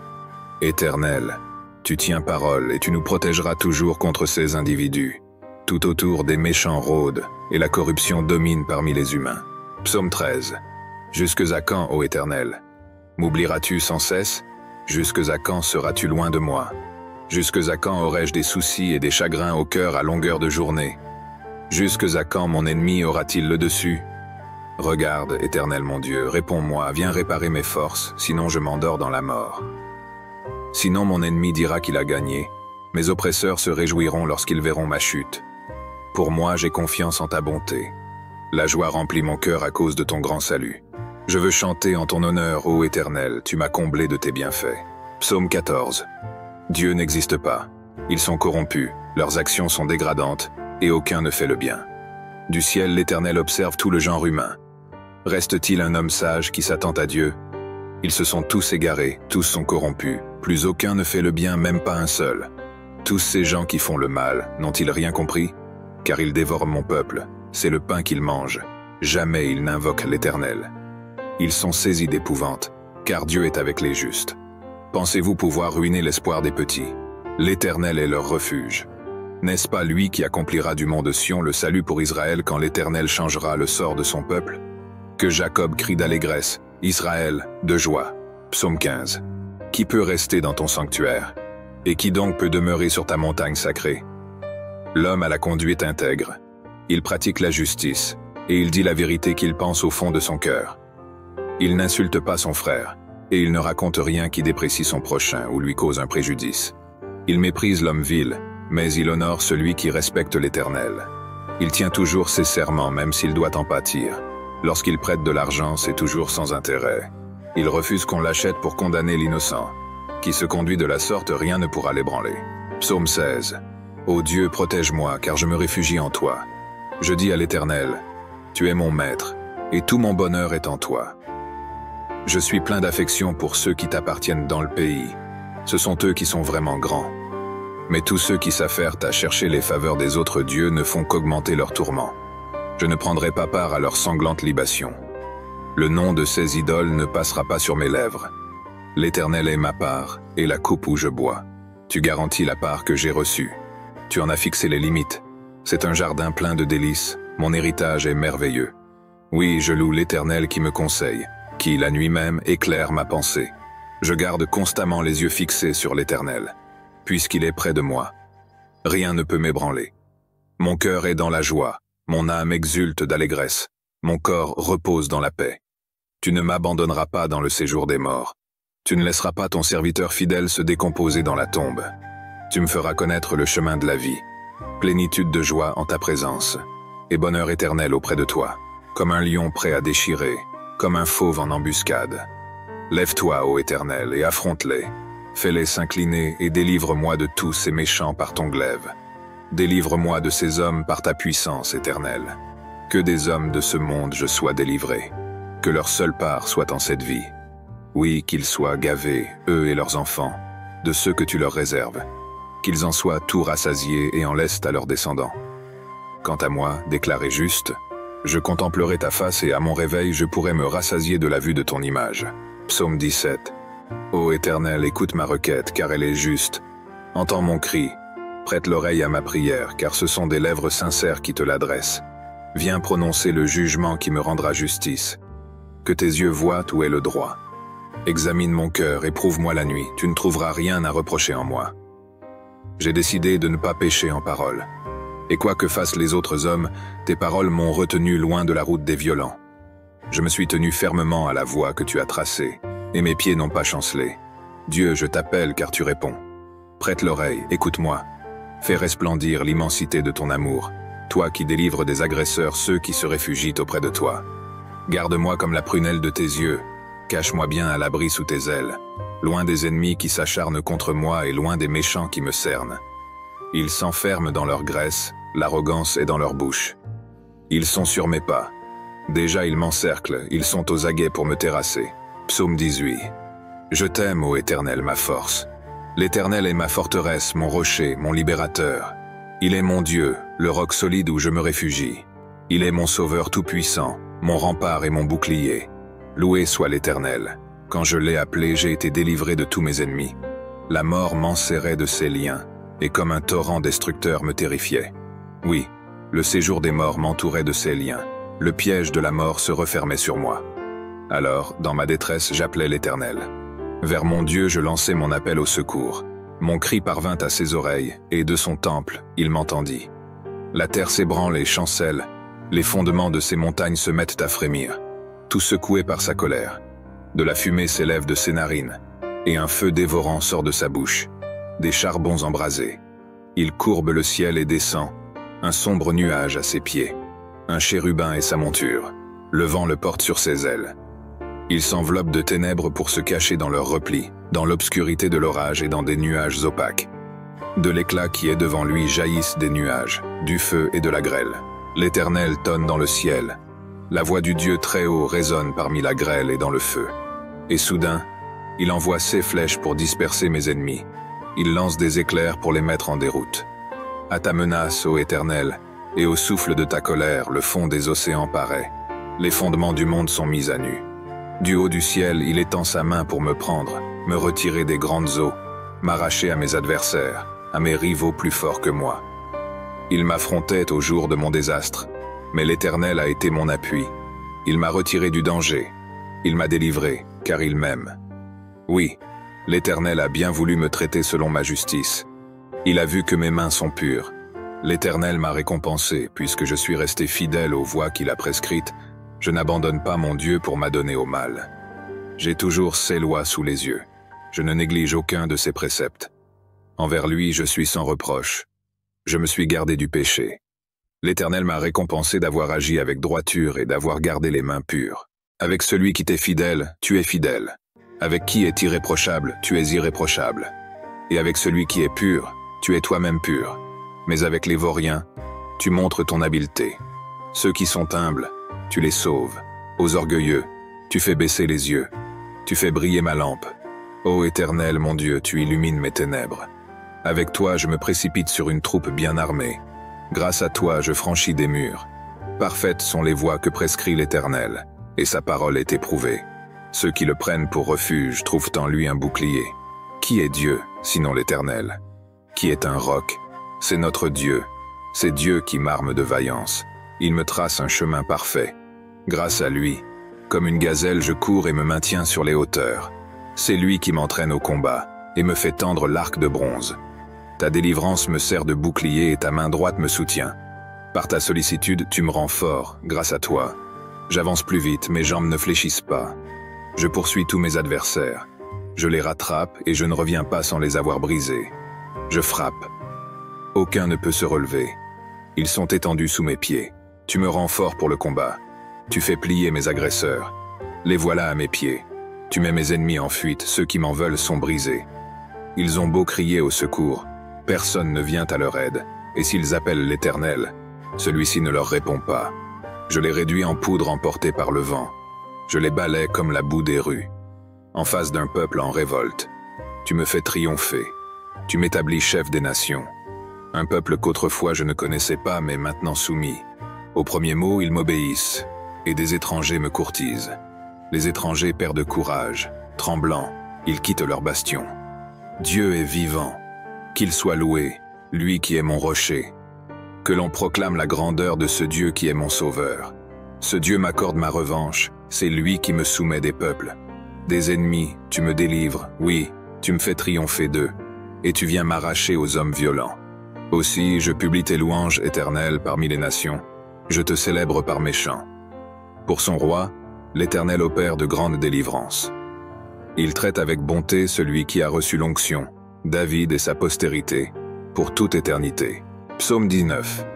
Éternel, tu tiens parole et tu nous protégeras toujours contre ces individus. Tout autour des méchants rôdent et la corruption domine parmi les humains. Psaume 13. Jusques à quand, ô Éternel? M'oublieras-tu sans cesse? Jusques à quand seras-tu loin de moi? Jusques à quand aurai-je des soucis et des chagrins au cœur à longueur de journée? Jusques à quand mon ennemi aura-t-il le dessus? Regarde, Éternel mon Dieu, réponds-moi, viens réparer mes forces, sinon je m'endors dans la mort. Sinon mon ennemi dira qu'il a gagné, mes oppresseurs se réjouiront lorsqu'ils verront ma chute. Pour moi, j'ai confiance en ta bonté. La joie remplit mon cœur à cause de ton grand salut. Je veux chanter en ton honneur, ô Éternel, tu m'as comblé de tes bienfaits. Psaume 14. Dieu n'existe pas. Ils sont corrompus, leurs actions sont dégradantes, et aucun ne fait le bien. Du ciel, l'Éternel observe tout le genre humain. Reste-t-il un homme sage qui s'attend à Dieu? Ils se sont tous égarés, tous sont corrompus, plus aucun ne fait le bien, même pas un seul. Tous ces gens qui font le mal, n'ont-ils rien compris? Car ils dévorent mon peuple, c'est le pain qu'ils mangent. Jamais ils n'invoquent l'Éternel. Ils sont saisis d'épouvante, car Dieu est avec les justes. Pensez-vous pouvoir ruiner l'espoir des petits? L'Éternel est leur refuge. N'est-ce pas lui qui accomplira du mont de Sion le salut pour Israël quand l'Éternel changera le sort de son peuple? Que Jacob crie d'allégresse, Israël de joie. Psaume 15. Qui peut rester dans ton sanctuaire? Et qui donc peut demeurer sur ta montagne sacrée? L'homme a la conduite intègre. Il pratique la justice, et il dit la vérité qu'il pense au fond de son cœur. Il n'insulte pas son frère, et il ne raconte rien qui déprécie son prochain ou lui cause un préjudice. Il méprise l'homme vil, mais il honore celui qui respecte l'Éternel. Il tient toujours ses serments même s'il doit en pâtir. Lorsqu'il prête de l'argent, c'est toujours sans intérêt. Il refuse qu'on l'achète pour condamner l'innocent. Qui se conduit de la sorte, rien ne pourra l'ébranler. Psaume 16. Ô Dieu, protège-moi, car je me réfugie en toi. Je dis à l'Éternel, tu es mon maître, et tout mon bonheur est en toi. Je suis plein d'affection pour ceux qui t'appartiennent dans le pays. Ce sont eux qui sont vraiment grands. Mais tous ceux qui s'affairent à chercher les faveurs des autres dieux ne font qu'augmenter leurs tourments. Je ne prendrai pas part à leurs sanglantes libations. Le nom de ces idoles ne passera pas sur mes lèvres. L'Éternel est ma part, et la coupe où je bois. Tu garantis la part que j'ai reçue. Tu en as fixé les limites. C'est un jardin plein de délices, mon héritage est merveilleux. Oui, je loue l'Éternel qui me conseille, qui, la nuit même, éclaire ma pensée. Je garde constamment les yeux fixés sur l'Éternel, puisqu'il est près de moi. Rien ne peut m'ébranler. Mon cœur est dans la joie, mon âme exulte d'allégresse, mon corps repose dans la paix. Tu ne m'abandonneras pas dans le séjour des morts. Tu ne laisseras pas ton serviteur fidèle se décomposer dans la tombe. Tu me feras connaître le chemin de la vie, plénitude de joie en ta présence, et bonheur éternel auprès de toi, comme un lion prêt à déchirer, comme un fauve en embuscade. Lève-toi, ô Éternel, et affronte-les. Fais-les s'incliner et délivre-moi de tous ces méchants par ton glaive. Délivre-moi de ces hommes par ta puissance éternelle. Que des hommes de ce monde je sois délivré. Que leur seule part soit en cette vie. Oui, qu'ils soient gavés, eux et leurs enfants, de ceux que tu leur réserves. Qu'ils en soient tout rassasiés et en laissent à leurs descendants. Quant à moi, déclaré juste, je contemplerai ta face et à mon réveil je pourrai me rassasier de la vue de ton image. Psaume 17. Ô Éternel, écoute ma requête, car elle est juste. Entends mon cri. Prête l'oreille à ma prière, car ce sont des lèvres sincères qui te l'adressent. Viens prononcer le jugement qui me rendra justice. Que tes yeux voient où est le droit. Examine mon cœur, éprouve-moi la nuit, tu ne trouveras rien à reprocher en moi. J'ai décidé de ne pas pécher en parole. Et quoi que fassent les autres hommes, tes paroles m'ont retenu loin de la route des violents. Je me suis tenu fermement à la voie que tu as tracée, et mes pieds n'ont pas chancelé. Dieu, je t'appelle car tu réponds. Prête l'oreille, écoute-moi. Fais resplendir l'immensité de ton amour, toi qui délivres des agresseurs ceux qui se réfugient auprès de toi. Garde-moi comme la prunelle de tes yeux, cache-moi bien à l'abri sous tes ailes, loin des ennemis qui s'acharnent contre moi et loin des méchants qui me cernent. Ils s'enferment dans leur graisse, l'arrogance est dans leur bouche. Ils sont sur mes pas. Déjà ils m'encerclent, ils sont aux aguets pour me terrasser. Psaume 18. Je t'aime, ô Éternel, ma force. L'Éternel est ma forteresse, mon rocher, mon libérateur. Il est mon Dieu, le roc solide où je me réfugie. Il est mon sauveur tout-puissant, mon rempart et mon bouclier. Loué soit l'Éternel. Quand je l'ai appelé, j'ai été délivré de tous mes ennemis. La mort m'enserrait de ses liens, et comme un torrent destructeur me terrifiait. Oui, le séjour des morts m'entourait de ses liens. Le piège de la mort se refermait sur moi. Alors, dans ma détresse, j'appelais l'Éternel. Vers mon Dieu, je lançai mon appel au secours. Mon cri parvint à ses oreilles, et de son temple, il m'entendit. La terre s'ébranle et chancelle, les fondements de ses montagnes se mettent à frémir, tout secoué par sa colère. De la fumée s'élève de ses narines, et un feu dévorant sort de sa bouche, des charbons embrasés. Il courbe le ciel et descend, un sombre nuage à ses pieds, un chérubin et sa monture, le vent le porte sur ses ailes. Ils s'enveloppent de ténèbres pour se cacher dans leurs replis, dans l'obscurité de l'orage et dans des nuages opaques. De l'éclat qui est devant lui jaillissent des nuages, du feu et de la grêle. L'Éternel tonne dans le ciel. La voix du Dieu très haut résonne parmi la grêle et dans le feu. Et soudain, il envoie ses flèches pour disperser mes ennemis. Il lance des éclairs pour les mettre en déroute. À ta menace, ô Éternel, et au souffle de ta colère, le fond des océans paraît. Les fondements du monde sont mis à nu. Du haut du ciel, il étend sa main pour me prendre, me retirer des grandes eaux, m'arracher à mes adversaires. à mes rivaux plus forts que moi. Ils m'affrontaient au jour de mon désastre, mais l'Éternel a été mon appui. Il m'a retiré du danger. Il m'a délivré, car il m'aime. Oui, l'Éternel a bien voulu me traiter selon ma justice. Il a vu que mes mains sont pures. L'Éternel m'a récompensé, puisque je suis resté fidèle aux voies qu'il a prescrites. Je n'abandonne pas mon Dieu pour m'adonner au mal. J'ai toujours ses lois sous les yeux. Je ne néglige aucun de ses préceptes. Envers lui, je suis sans reproche. Je me suis gardé du péché. L'Éternel m'a récompensé d'avoir agi avec droiture et d'avoir gardé les mains pures. Avec celui qui t'est fidèle, tu es fidèle. Avec qui est irréprochable, tu es irréprochable. Et avec celui qui est pur, tu es toi-même pur. Mais avec les vauriens, tu montres ton habileté. Ceux qui sont humbles, tu les sauves. Aux orgueilleux, tu fais baisser les yeux. Tu fais briller ma lampe. Ô Éternel, mon Dieu, tu illumines mes ténèbres. Avec toi, je me précipite sur une troupe bien armée. Grâce à toi, je franchis des murs. Parfaites sont les voies que prescrit l'Éternel, et sa parole est éprouvée. Ceux qui le prennent pour refuge trouvent en lui un bouclier. Qui est Dieu, sinon l'Éternel? Qui est un roc? C'est notre Dieu. C'est Dieu qui m'arme de vaillance. Il me trace un chemin parfait. Grâce à lui, comme une gazelle, je cours et me maintiens sur les hauteurs. C'est lui qui m'entraîne au combat et me fait tendre l'arc de bronze. Ta délivrance me sert de bouclier et ta main droite me soutient. Par ta sollicitude, tu me rends fort, grâce à toi. J'avance plus vite, mes jambes ne fléchissent pas. Je poursuis tous mes adversaires. Je les rattrape et je ne reviens pas sans les avoir brisés. Je frappe. Aucun ne peut se relever. Ils sont étendus sous mes pieds. Tu me rends fort pour le combat. Tu fais plier mes agresseurs. Les voilà à mes pieds. Tu mets mes ennemis en fuite, ceux qui m'en veulent sont brisés. Ils ont beau crier au secours, personne ne vient à leur aide, et s'ils appellent l'Éternel, celui-ci ne leur répond pas. Je les réduis en poudre emportée par le vent. Je les balaie comme la boue des rues. En face d'un peuple en révolte, tu me fais triompher. Tu m'établis chef des nations. Un peuple qu'autrefois je ne connaissais pas, mais maintenant soumis. Au premier mot, ils m'obéissent, et des étrangers me courtisent. Les étrangers perdent courage. Tremblants, ils quittent leur bastion. Dieu est vivant. Qu'il soit loué, lui qui est mon rocher. Que l'on proclame la grandeur de ce Dieu qui est mon sauveur. Ce Dieu m'accorde ma revanche, c'est lui qui me soumet des peuples. Des ennemis, tu me délivres, oui, tu me fais triompher d'eux, et tu viens m'arracher aux hommes violents. Aussi, je publie tes louanges éternelles parmi les nations, je te célèbre par mes chants. Pour son roi, l'Éternel opère de grandes délivrances. Il traite avec bonté celui qui a reçu l'onction, David et sa postérité, pour toute éternité. Psaume 19.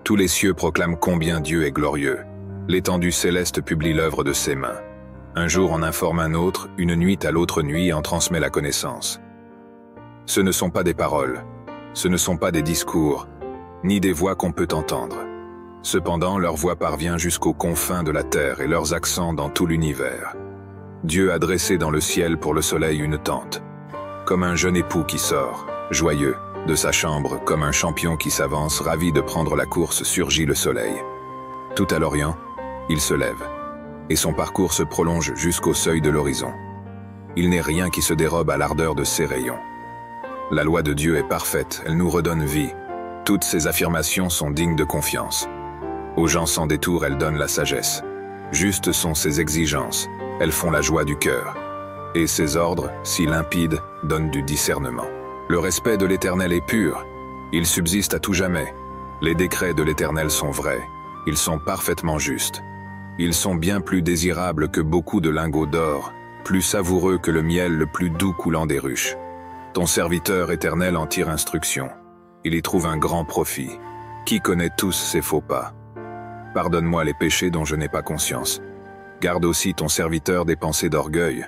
Tous les cieux proclament combien Dieu est glorieux. L'étendue céleste publie l'œuvre de ses mains. Un jour en informe un autre, une nuit à l'autre nuit en transmet la connaissance. Ce ne sont pas des paroles, ce ne sont pas des discours, ni des voix qu'on peut entendre. Cependant, leur voix parvient jusqu'aux confins de la terre et leurs accents dans tout l'univers. Dieu a dressé dans le ciel pour le soleil une tente, comme un jeune époux qui sort, joyeux, de sa chambre, comme un champion qui s'avance, ravi de prendre la course, surgit le soleil. Tout à l'Orient, il se lève, et son parcours se prolonge jusqu'au seuil de l'horizon. Il n'est rien qui se dérobe à l'ardeur de ses rayons. La loi de Dieu est parfaite, elle nous redonne vie. Toutes ses affirmations sont dignes de confiance. Aux gens sans détour, elles donnent la sagesse. Justes sont ses exigences, elles font la joie du cœur. Et ses ordres, si limpides, donnent du discernement. Le respect de l'Éternel est pur, il subsiste à tout jamais. Les décrets de l'Éternel sont vrais, ils sont parfaitement justes. Ils sont bien plus désirables que beaucoup de lingots d'or, plus savoureux que le miel le plus doux coulant des ruches. Ton serviteur Éternel en tire instruction. Il y trouve un grand profit. Qui connaît tous ses faux pas? Pardonne-moi les péchés dont je n'ai pas conscience. Garde aussi ton serviteur des pensées d'orgueil.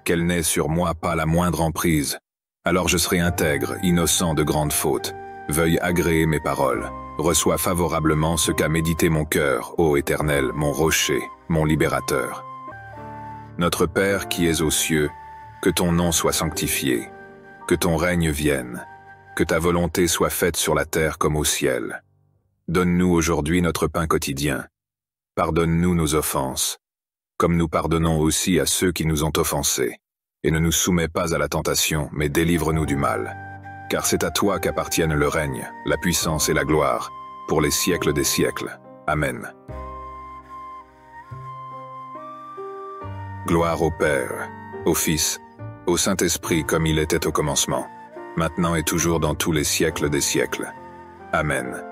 Qu'elle n'ait sur moi pas la moindre emprise. Alors je serai intègre, innocent de grandes fautes. Veuille agréer mes paroles. Reçois favorablement ce qu'a médité mon cœur, ô Éternel, mon rocher, mon libérateur. Notre Père qui es aux cieux, que ton nom soit sanctifié, que ton règne vienne, que ta volonté soit faite sur la terre comme au ciel. Donne-nous aujourd'hui notre pain quotidien. Pardonne-nous nos offenses, comme nous pardonnons aussi à ceux qui nous ont offensés. Et ne nous soumets pas à la tentation, mais délivre-nous du mal. car c'est à toi qu'appartiennent le règne, la puissance et la gloire, pour les siècles des siècles. Amen. Gloire au Père, au Fils, au Saint-Esprit comme il était au commencement, maintenant et toujours dans tous les siècles des siècles. Amen.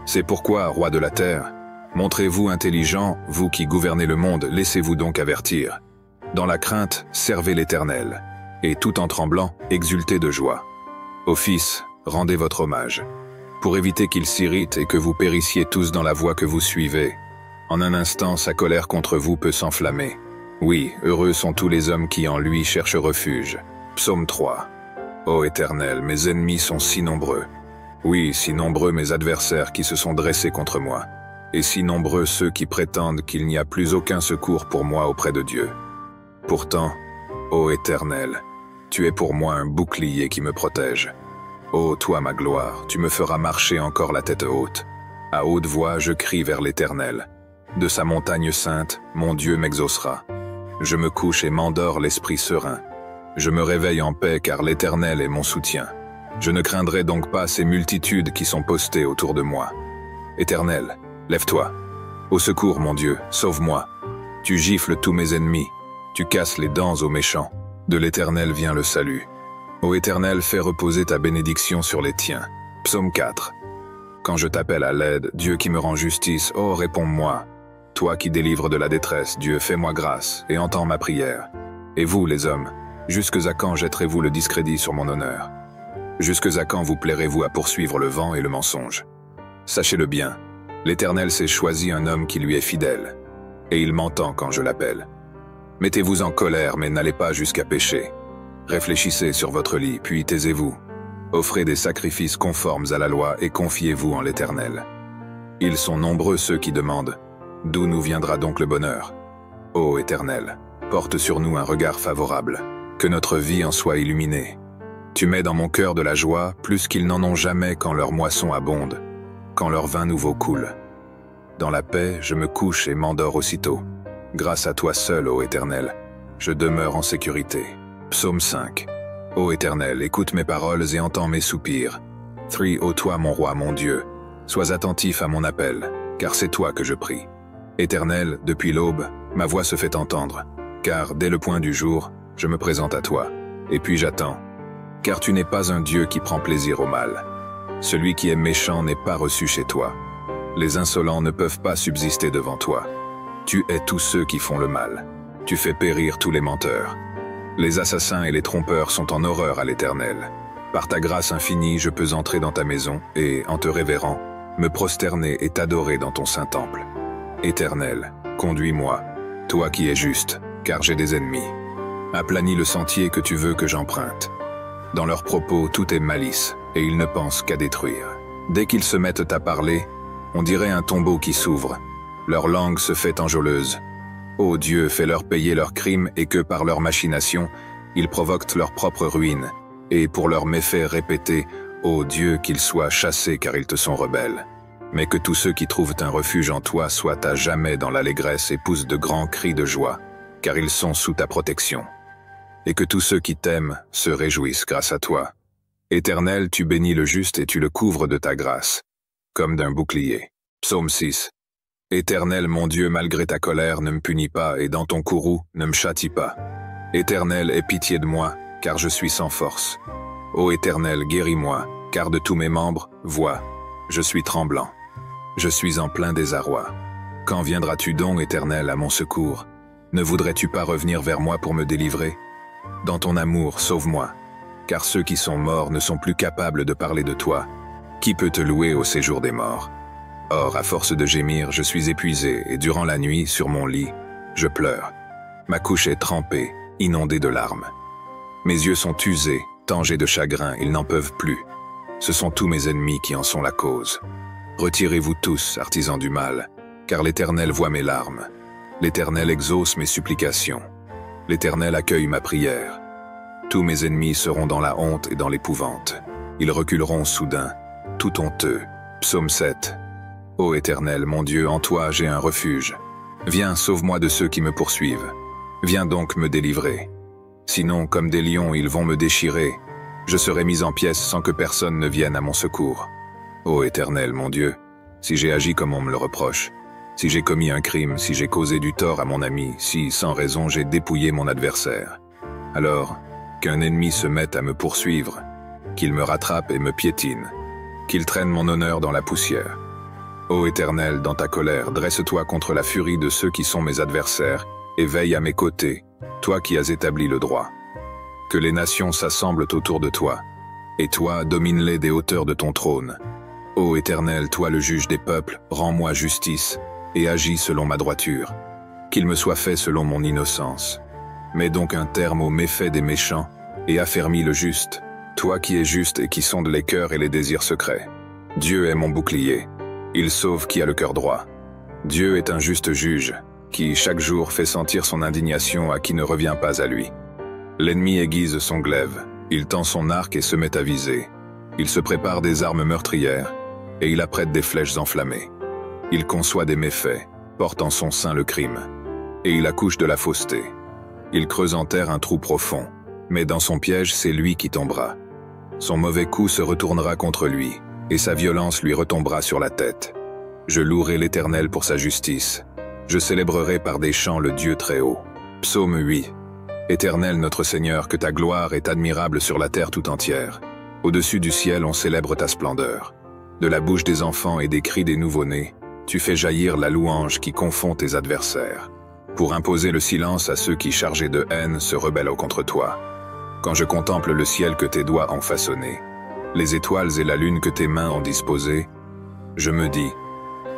C'est pourquoi, roi de la terre, montrez-vous intelligent, vous qui gouvernez le monde, laissez-vous donc avertir. Dans la crainte, servez l'Éternel, et tout en tremblant, exultez de joie. Au Fils, rendez votre hommage, pour éviter qu'il s'irrite et que vous périssiez tous dans la voie que vous suivez. En un instant, sa colère contre vous peut s'enflammer. Oui, heureux sont tous les hommes qui en lui cherchent refuge. Psaume 3. Ô Éternel, mes ennemis sont si nombreux. Oui, si nombreux mes adversaires qui se sont dressés contre moi, et si nombreux ceux qui prétendent qu'il n'y a plus aucun secours pour moi auprès de Dieu. Pourtant, ô Éternel, tu es pour moi un bouclier qui me protège. Ô toi ma gloire, tu me feras marcher encore la tête haute. À haute voix, je crie vers l'Éternel. De sa montagne sainte, mon Dieu m'exaucera. Je me couche et m'endors l'esprit serein. Je me réveille en paix car l'Éternel est mon soutien. Je ne craindrai donc pas ces multitudes qui sont postées autour de moi. Éternel, lève-toi. Au secours, mon Dieu, sauve-moi. Tu gifles tous mes ennemis. Tu casses les dents aux méchants. De l'Éternel vient le salut. Ô Éternel, fais reposer ta bénédiction sur les tiens. Psaume 4. Quand je t'appelle à l'aide, Dieu qui me rend justice, ô réponds-moi. Toi qui délivres de la détresse, Dieu, fais-moi grâce et entends ma prière. Et vous, les hommes, jusques à quand jetterez-vous le discrédit sur mon honneur? Jusques à quand vous plairez-vous à poursuivre le vent et le mensonge? Sachez-le bien, l'Éternel s'est choisi un homme qui lui est fidèle, et il m'entend quand je l'appelle. Mettez-vous en colère, mais n'allez pas jusqu'à pécher. Réfléchissez sur votre lit, puis taisez-vous. Offrez des sacrifices conformes à la loi et confiez-vous en l'Éternel. Ils sont nombreux ceux qui demandent « D'où nous viendra donc le bonheur ?» Ô Éternel, porte sur nous un regard favorable, que notre vie en soit illuminée. Tu mets dans mon cœur de la joie plus qu'ils n'en ont jamais quand leur moisson abonde, quand leur vin nouveau coule. Dans la paix, je me couche et m'endors aussitôt. Grâce à toi seul, ô Éternel, je demeure en sécurité. Psaume 5. Ô Éternel, écoute mes paroles et entends mes soupirs. 3. Ô toi, mon roi, mon Dieu, sois attentif à mon appel, car c'est toi que je prie. Éternel, depuis l'aube, ma voix se fait entendre, car dès le point du jour, je me présente à toi, et puis j'attends. Car tu n'es pas un Dieu qui prend plaisir au mal. Celui qui est méchant n'est pas reçu chez toi. Les insolents ne peuvent pas subsister devant toi. Tu hais tous ceux qui font le mal. Tu fais périr tous les menteurs. Les assassins et les trompeurs sont en horreur à l'Éternel. Par ta grâce infinie, je peux entrer dans ta maison et, en te révérant, me prosterner et t'adorer dans ton saint temple. Éternel, conduis-moi, toi qui es juste, car j'ai des ennemis. Aplanis le sentier que tu veux que j'emprunte. Dans leurs propos, tout est malice, et ils ne pensent qu'à détruire. Dès qu'ils se mettent à parler, on dirait un tombeau qui s'ouvre. Leur langue se fait enjôleuse. Ô Dieu, fais-leur payer leurs crimes et que par leurs machinations, ils provoquent leur propre ruine. Et pour leurs méfaits répétés, ô Dieu, qu'ils soient chassés car ils te sont rebelles. Mais que tous ceux qui trouvent un refuge en toi soient à jamais dans l'allégresse et poussent de grands cris de joie, car ils sont sous ta protection. Et que tous ceux qui t'aiment se réjouissent grâce à toi. Éternel, tu bénis le juste et tu le couvres de ta grâce, comme d'un bouclier. Psaume 6. Éternel, mon Dieu, malgré ta colère, ne me punis pas, et dans ton courroux, ne me châtie pas. Éternel, aie pitié de moi, car je suis sans force. Ô Éternel, guéris-moi, car de tous mes membres, vois, je suis tremblant. Je suis en plein désarroi. Quand viendras-tu donc, Éternel, à mon secours? Ne voudrais-tu pas revenir vers moi pour me délivrer? Dans ton amour, sauve-moi, car ceux qui sont morts ne sont plus capables de parler de toi. Qui peut te louer au séjour des morts? Or, à force de gémir, je suis épuisé, et durant la nuit, sur mon lit, je pleure. Ma couche est trempée, inondée de larmes. Mes yeux sont usés, tangés de chagrin, ils n'en peuvent plus. Ce sont tous mes ennemis qui en sont la cause. Retirez-vous tous, artisans du mal, car l'Éternel voit mes larmes. L'Éternel exauce mes supplications. L'Éternel accueille ma prière. Tous mes ennemis seront dans la honte et dans l'épouvante. Ils reculeront soudain, tout honteux. Psaume 7. Ô Éternel, mon Dieu, en toi j'ai un refuge. Viens, sauve-moi de ceux qui me poursuivent. Viens donc me délivrer. Sinon, comme des lions, ils vont me déchirer. Je serai mis en pièces sans que personne ne vienne à mon secours. Ô Éternel, mon Dieu, si j'ai agi comme on me le reproche, si j'ai commis un crime, si j'ai causé du tort à mon ami, si, sans raison, j'ai dépouillé mon adversaire, alors, qu'un ennemi se mette à me poursuivre, qu'il me rattrape et me piétine, qu'il traîne mon honneur dans la poussière. Ô Éternel, dans ta colère, dresse-toi contre la furie de ceux qui sont mes adversaires, et veille à mes côtés, toi qui as établi le droit. Que les nations s'assemblent autour de toi, et toi, domine-les des hauteurs de ton trône. Ô Éternel, toi le juge des peuples, rends-moi justice, et agis selon ma droiture. Qu'il me soit fait selon mon innocence. Mets donc un terme aux méfaits des méchants, et affermis le juste, toi qui es juste et qui sondes les cœurs et les désirs secrets. Dieu est mon bouclier, il sauve qui a le cœur droit. Dieu est un juste juge, qui chaque jour fait sentir son indignation à qui ne revient pas à lui. L'ennemi aiguise son glaive, il tend son arc et se met à viser. Il se prépare des armes meurtrières, et il apprête des flèches enflammées. Il conçoit des méfaits, porte en son sein le crime, et il accouche de la fausseté. Il creuse en terre un trou profond, mais dans son piège c'est lui qui tombera. Son mauvais coup se retournera contre lui, et sa violence lui retombera sur la tête. Je louerai l'Éternel pour sa justice. Je célébrerai par des chants le Dieu très haut. Psaume 8. Éternel notre Seigneur, que ta gloire est admirable sur la terre tout entière. Au-dessus du ciel, on célèbre ta splendeur. De la bouche des enfants et des cris des nouveau-nés, tu fais jaillir la louange qui confond tes adversaires, pour imposer le silence à ceux qui, chargés de haine, se rebellent contre toi. Quand je contemple le ciel que tes doigts ont façonné, les étoiles et la lune que tes mains ont disposées, je me dis,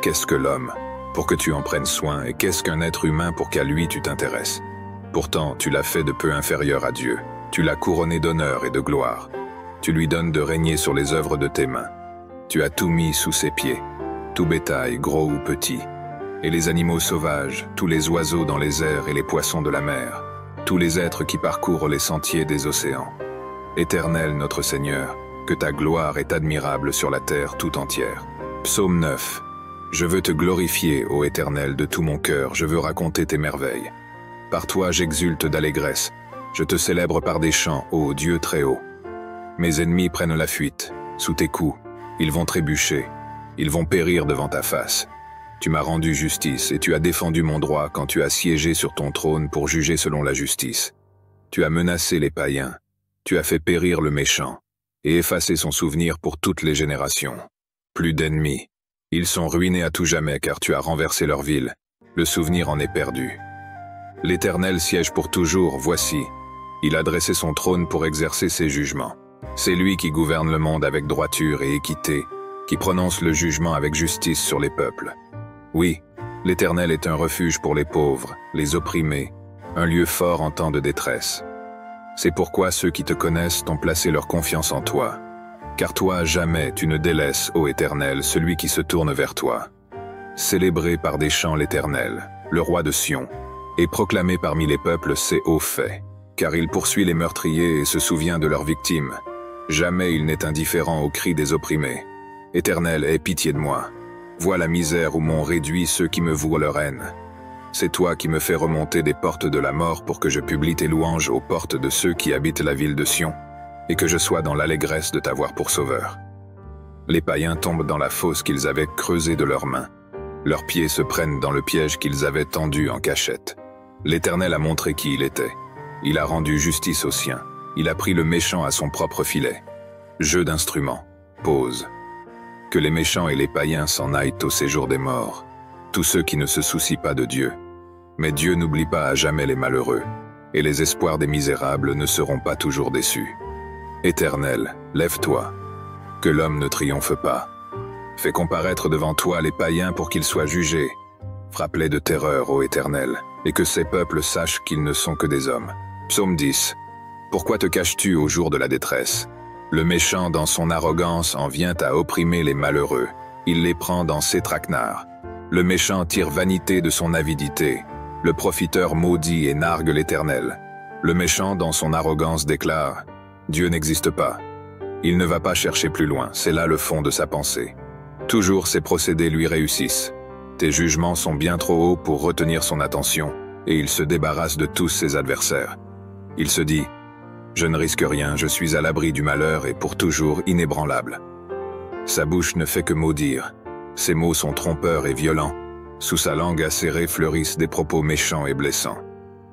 qu'est-ce que l'homme, pour que tu en prennes soin, et qu'est-ce qu'un être humain pour qu'à lui tu t'intéresses? Pourtant, tu l'as fait de peu inférieur à Dieu, tu l'as couronné d'honneur et de gloire. Tu lui donnes de régner sur les œuvres de tes mains. Tu as tout mis sous ses pieds, tout bétail, gros ou petit, et les animaux sauvages, tous les oiseaux dans les airs et les poissons de la mer, tous les êtres qui parcourent les sentiers des océans. Éternel notre Seigneur, que ta gloire est admirable sur la terre tout entière. Psaume 9. Je veux te glorifier, ô Éternel, de tout mon cœur, je veux raconter tes merveilles. Par toi j'exulte d'allégresse, je te célèbre par des chants, ô Dieu très haut. Mes ennemis prennent la fuite, sous tes coups, ils vont trébucher, ils vont périr devant ta face. Tu m'as rendu justice et tu as défendu mon droit quand tu as siégé sur ton trône pour juger selon la justice. Tu as menacé les païens, tu as fait périr le méchant, et effacé son souvenir pour toutes les générations. Plus d'ennemis, ils sont ruinés à tout jamais car tu as renversé leur ville, le souvenir en est perdu. L'Éternel siège pour toujours, voici, il a dressé son trône pour exercer ses jugements. C'est lui qui gouverne le monde avec droiture et équité, qui prononce le jugement avec justice sur les peuples. Oui, l'Éternel est un refuge pour les pauvres, les opprimés, un lieu fort en temps de détresse. C'est pourquoi ceux qui te connaissent ont placé leur confiance en toi. Car toi, jamais tu ne délaisses, ô Éternel, celui qui se tourne vers toi. Célébrez par des chants l'Éternel, le roi de Sion, et proclamez parmi les peuples ses hauts faits, car il poursuit les meurtriers et se souvient de leurs victimes. Jamais il n'est indifférent aux cris des opprimés. Éternel, aie pitié de moi. Vois la misère où m'ont réduit ceux qui me vouent leur haine. C'est toi qui me fais remonter des portes de la mort pour que je publie tes louanges aux portes de ceux qui habitent la ville de Sion, et que je sois dans l'allégresse de t'avoir pour sauveur. Les païens tombent dans la fosse qu'ils avaient creusée de leurs mains. Leurs pieds se prennent dans le piège qu'ils avaient tendu en cachette. L'Éternel a montré qui il était. Il a rendu justice aux siens. Il a pris le méchant à son propre filet. Jeu d'instruments. Pause. Que les méchants et les païens s'en aillent au séjour des morts. Tous ceux qui ne se soucient pas de Dieu. Mais Dieu n'oublie pas à jamais les malheureux, et les espoirs des misérables ne seront pas toujours déçus. Éternel, lève-toi. Que l'homme ne triomphe pas. Fais comparaître devant toi les païens pour qu'ils soient jugés. Frappe-les de terreur, ô Éternel, et que ces peuples sachent qu'ils ne sont que des hommes. Psaume 10. Pourquoi te caches-tu au jour de la détresse? Le méchant dans son arrogance en vient à opprimer les malheureux. Il les prend dans ses traquenards. Le méchant tire vanité de son avidité. Le profiteur maudit et nargue l'Éternel. Le méchant dans son arrogance déclare « Dieu n'existe pas ». Il ne va pas chercher plus loin, c'est là le fond de sa pensée. Toujours ses procédés lui réussissent. Tes jugements sont bien trop hauts pour retenir son attention, et il se débarrasse de tous ses adversaires. Il se dit « Je ne risque rien, je suis à l'abri du malheur et pour toujours inébranlable. Sa bouche ne fait que maudire. Ses mots sont trompeurs et violents. Sous sa langue acérée fleurissent des propos méchants et blessants.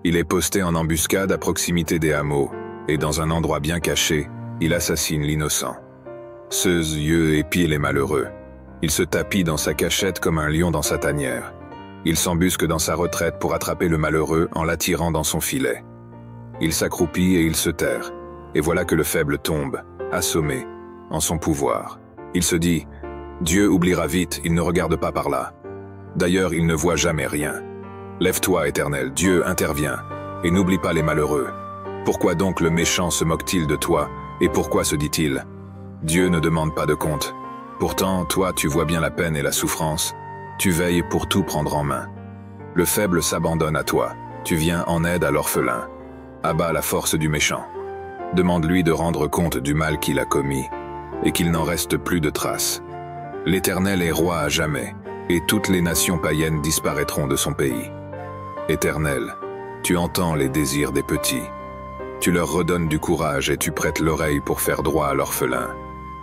Il est posté en embuscade à proximité des hameaux, et dans un endroit bien caché, il assassine l'innocent. Ses yeux épient les malheureux. Il se tapit dans sa cachette comme un lion dans sa tanière. Il s'embusque dans sa retraite pour attraper le malheureux en l'attirant dans son filet. Il s'accroupit et il se terre, et voilà que le faible tombe, assommé, en son pouvoir. Il se dit « Dieu oubliera vite, il ne regarde pas par là. D'ailleurs, il ne voit jamais rien. Lève-toi, Éternel, Dieu intervient, et n'oublie pas les malheureux. Pourquoi donc le méchant se moque-t-il de toi, et pourquoi se dit-il « Dieu ne demande pas de compte. Pourtant, toi, tu vois bien la peine et la souffrance. Tu veilles pour tout prendre en main. Le faible s'abandonne à toi. Tu viens en aide à l'orphelin. Abat la force du méchant. Demande-lui de rendre compte du mal qu'il a commis, et qu'il n'en reste plus de traces. L'Éternel est roi à jamais, et toutes les nations païennes disparaîtront de son pays. Éternel, tu entends les désirs des petits. Tu leur redonnes du courage et tu prêtes l'oreille pour faire droit à l'orphelin,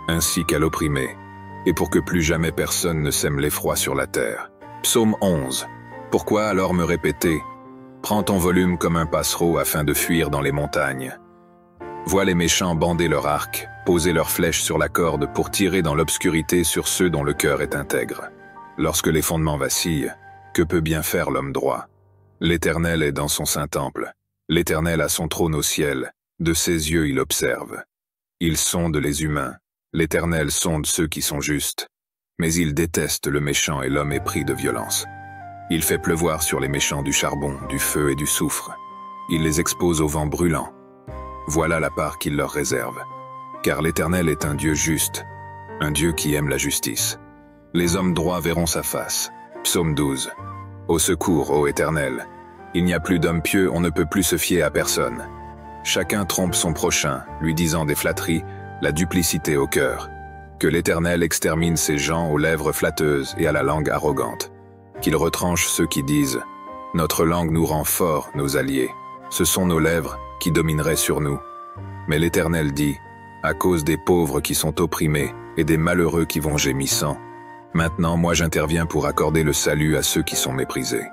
ainsi qu'à l'opprimé, et pour que plus jamais personne ne sème l'effroi sur la terre. Psaume 11. Pourquoi alors me répéter ? Prends ton volume comme un passereau afin de fuir dans les montagnes. Vois les méchants bander leur arc, poser leurs flèches sur la corde pour tirer dans l'obscurité sur ceux dont le cœur est intègre. Lorsque les fondements vacillent, que peut bien faire l'homme droit ? L'Éternel est dans son saint temple. L'Éternel a son trône au ciel. De ses yeux il observe. Il sonde les humains. L'Éternel sonde ceux qui sont justes. Mais il déteste le méchant et l'homme épris de violence. Il fait pleuvoir sur les méchants du charbon, du feu et du soufre. Il les expose au vent brûlant. Voilà la part qu'il leur réserve. Car l'Éternel est un Dieu juste, un Dieu qui aime la justice. Les hommes droits verront sa face. Psaume 12. Au secours, ô Éternel. Il n'y a plus d'homme pieux, on ne peut plus se fier à personne. Chacun trompe son prochain, lui disant des flatteries, la duplicité au cœur. Que l'Éternel extermine ces gens aux lèvres flatteuses et à la langue arrogante. Qu'il retranche ceux qui disent « Notre langue nous rend forts, nos alliés. Ce sont nos lèvres qui domineraient sur nous. » Mais l'Éternel dit « À cause des pauvres qui sont opprimés et des malheureux qui vont gémissant, maintenant moi j'interviens pour accorder le salut à ceux qui sont méprisés. »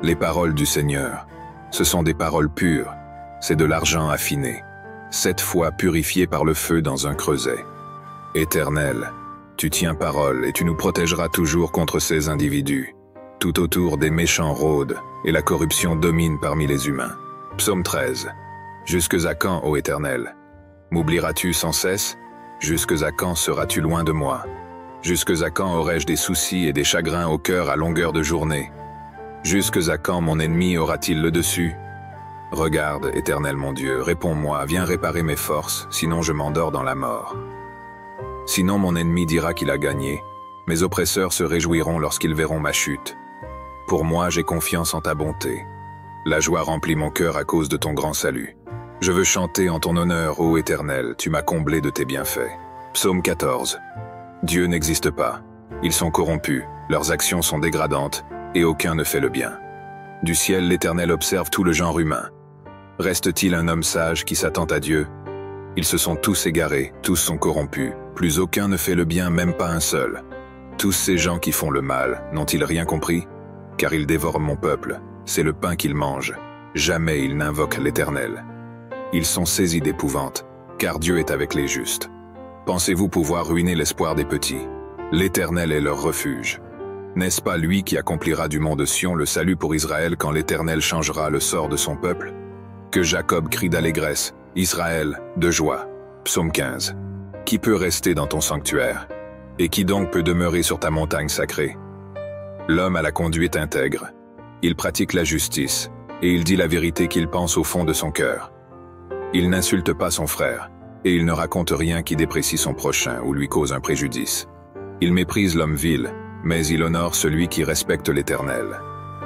Les paroles du Seigneur, ce sont des paroles pures, c'est de l'argent affiné, 7 fois purifié par le feu dans un creuset. Éternel, tu tiens parole et tu nous protégeras toujours contre ces individus. Tout autour des méchants rôdent et la corruption domine parmi les humains. Psaume 13. Jusques à quand, ô Éternel? M'oublieras-tu sans cesse? Jusques à quand seras-tu loin de moi? Jusques à quand aurai-je des soucis et des chagrins au cœur à longueur de journée? Jusques à quand mon ennemi aura-t-il le dessus? Regarde, Éternel mon Dieu, réponds-moi, viens réparer mes forces, sinon je m'endors dans la mort. Sinon mon ennemi dira qu'il a gagné, mes oppresseurs se réjouiront lorsqu'ils verront ma chute. Pour moi, j'ai confiance en ta bonté. La joie remplit mon cœur à cause de ton grand salut. Je veux chanter en ton honneur, ô Éternel, tu m'as comblé de tes bienfaits. Psaume 14. Dieu n'existe pas. Ils sont corrompus, leurs actions sont dégradantes, et aucun ne fait le bien. Du ciel, l'Éternel observe tout le genre humain. Reste-t-il un homme sage qui s'attend à Dieu? Ils se sont tous égarés, tous sont corrompus, plus aucun ne fait le bien, même pas un seul. Tous ces gens qui font le mal, n'ont-ils rien compris? Car ils dévorent mon peuple, c'est le pain qu'ils mangent. Jamais ils n'invoquent l'Éternel. Ils sont saisis d'épouvante, car Dieu est avec les justes. Pensez-vous pouvoir ruiner l'espoir des petits? L'Éternel est leur refuge. N'est-ce pas lui qui accomplira du mont de Sion le salut pour Israël quand l'Éternel changera le sort de son peuple? Que Jacob crie d'allégresse, Israël de joie. Psaume 15. Qui peut rester dans ton sanctuaire? Et qui donc peut demeurer sur ta montagne sacrée? L'homme a la conduite intègre. Il pratique la justice, et il dit la vérité qu'il pense au fond de son cœur. Il n'insulte pas son frère, et il ne raconte rien qui déprécie son prochain ou lui cause un préjudice. Il méprise l'homme vil, mais il honore celui qui respecte l'Éternel.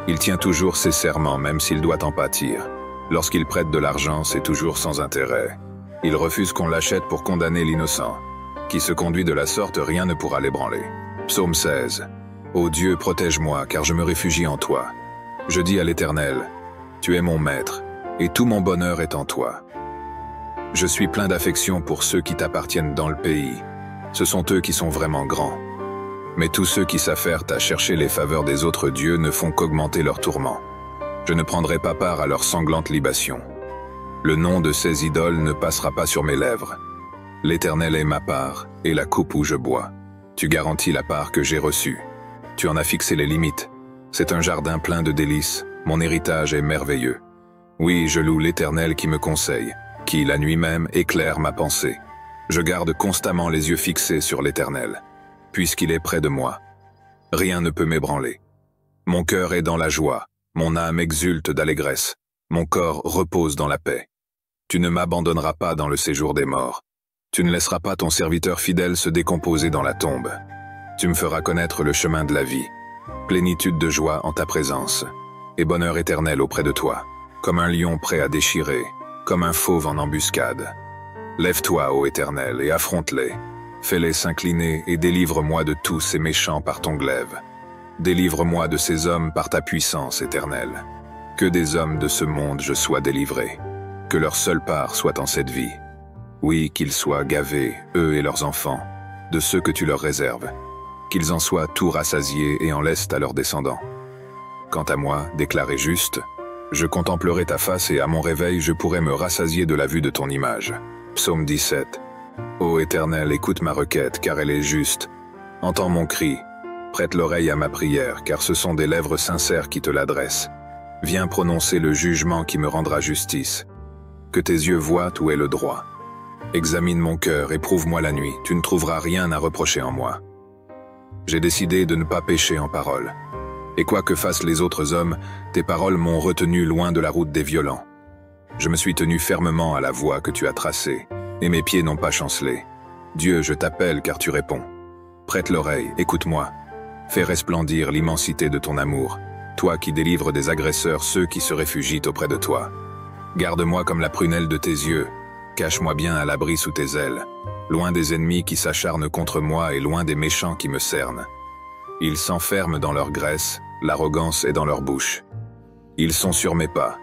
Il tient toujours ses serments même s'il doit en pâtir. Lorsqu'il prête de l'argent, c'est toujours sans intérêt. Il refuse qu'on l'achète pour condamner l'innocent. Qui se conduit de la sorte, rien ne pourra l'ébranler. Psaume 16. Ô Dieu, protège-moi, car je me réfugie en toi. Je dis à l'Éternel, tu es mon maître, et tout mon bonheur est en toi. Je suis plein d'affection pour ceux qui t'appartiennent dans le pays. Ce sont eux qui sont vraiment grands. Mais tous ceux qui s'affairent à chercher les faveurs des autres dieux ne font qu'augmenter leurs tourments. Je ne prendrai pas part à leurs sanglantes libations. Le nom de ces idoles ne passera pas sur mes lèvres. L'Éternel est ma part, et la coupe où je bois. Tu garantis la part que j'ai reçue. Tu en as fixé les limites. C'est un jardin plein de délices. Mon héritage est merveilleux. Oui, je loue l'Éternel qui me conseille, qui, la nuit même, éclaire ma pensée. Je garde constamment les yeux fixés sur l'Éternel, puisqu'il est près de moi. Rien ne peut m'ébranler. Mon cœur est dans la joie, mon âme exulte d'allégresse, mon corps repose dans la paix. Tu ne m'abandonneras pas dans le séjour des morts. Tu ne laisseras pas ton serviteur fidèle se décomposer dans la tombe. Tu me feras connaître le chemin de la vie, plénitude de joie en ta présence, et bonheur éternel auprès de toi, comme un lion prêt à déchirer, comme un fauve en embuscade. Lève-toi, ô Éternel, et affronte-les. Fais-les s'incliner et délivre-moi de tous ces méchants par ton glaive. Délivre-moi de ces hommes par ta puissance éternelle. Que des hommes de ce monde je sois délivré. Que leur seule part soit en cette vie. Oui, qu'ils soient gavés, eux et leurs enfants, de ceux que tu leur réserves. Qu'ils en soient tout rassasiés et en laissent à leurs descendants. Quant à moi, déclaré juste, je contemplerai ta face et à mon réveil je pourrai me rassasier de la vue de ton image. Psaume 17. Ô Éternel, écoute ma requête, car elle est juste. Entends mon cri. Prête l'oreille à ma prière, car ce sont des lèvres sincères qui te l'adressent. Viens prononcer le jugement qui me rendra justice. Que tes yeux voient où est le droit. Examine mon cœur, éprouve-moi la nuit, tu ne trouveras rien à reprocher en moi. J'ai décidé de ne pas pécher en parole. Et quoi que fassent les autres hommes, tes paroles m'ont retenu loin de la route des violents. Je me suis tenu fermement à la voie que tu as tracée, et mes pieds n'ont pas chancelé. Dieu, je t'appelle car tu réponds. Prête l'oreille, écoute-moi. Fais resplendir l'immensité de ton amour, toi qui délivres des agresseurs ceux qui se réfugient auprès de toi. Garde-moi comme la prunelle de tes yeux, cache-moi bien à l'abri sous tes ailes, loin des ennemis qui s'acharnent contre moi et loin des méchants qui me cernent. Ils s'enferment dans leur graisse, l'arrogance est dans leur bouche. Ils sont sur mes pas.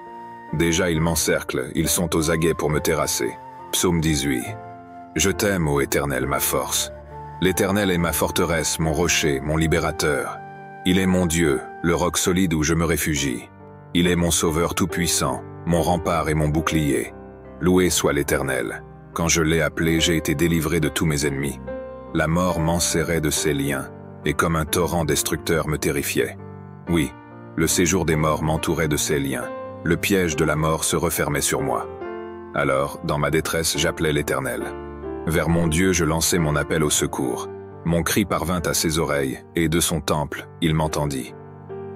Déjà ils m'encerclent, ils sont aux aguets pour me terrasser. Psaume 18. Je t'aime, ô Éternel, ma force. L'Éternel est ma forteresse, mon rocher, mon libérateur. Il est mon Dieu, le roc solide où je me réfugie. Il est mon sauveur tout-puissant, mon rempart et mon bouclier. Loué soit l'Éternel. Quand je l'ai appelé, j'ai été délivré de tous mes ennemis. La mort m'enserrait de ses liens, et comme un torrent destructeur me terrifiait. Oui, le séjour des morts m'entourait de ses liens. Le piège de la mort se refermait sur moi. Alors, dans ma détresse, j'appelais l'Éternel. Vers mon Dieu, je lançai mon appel au secours. Mon cri parvint à ses oreilles, et de son temple, il m'entendit.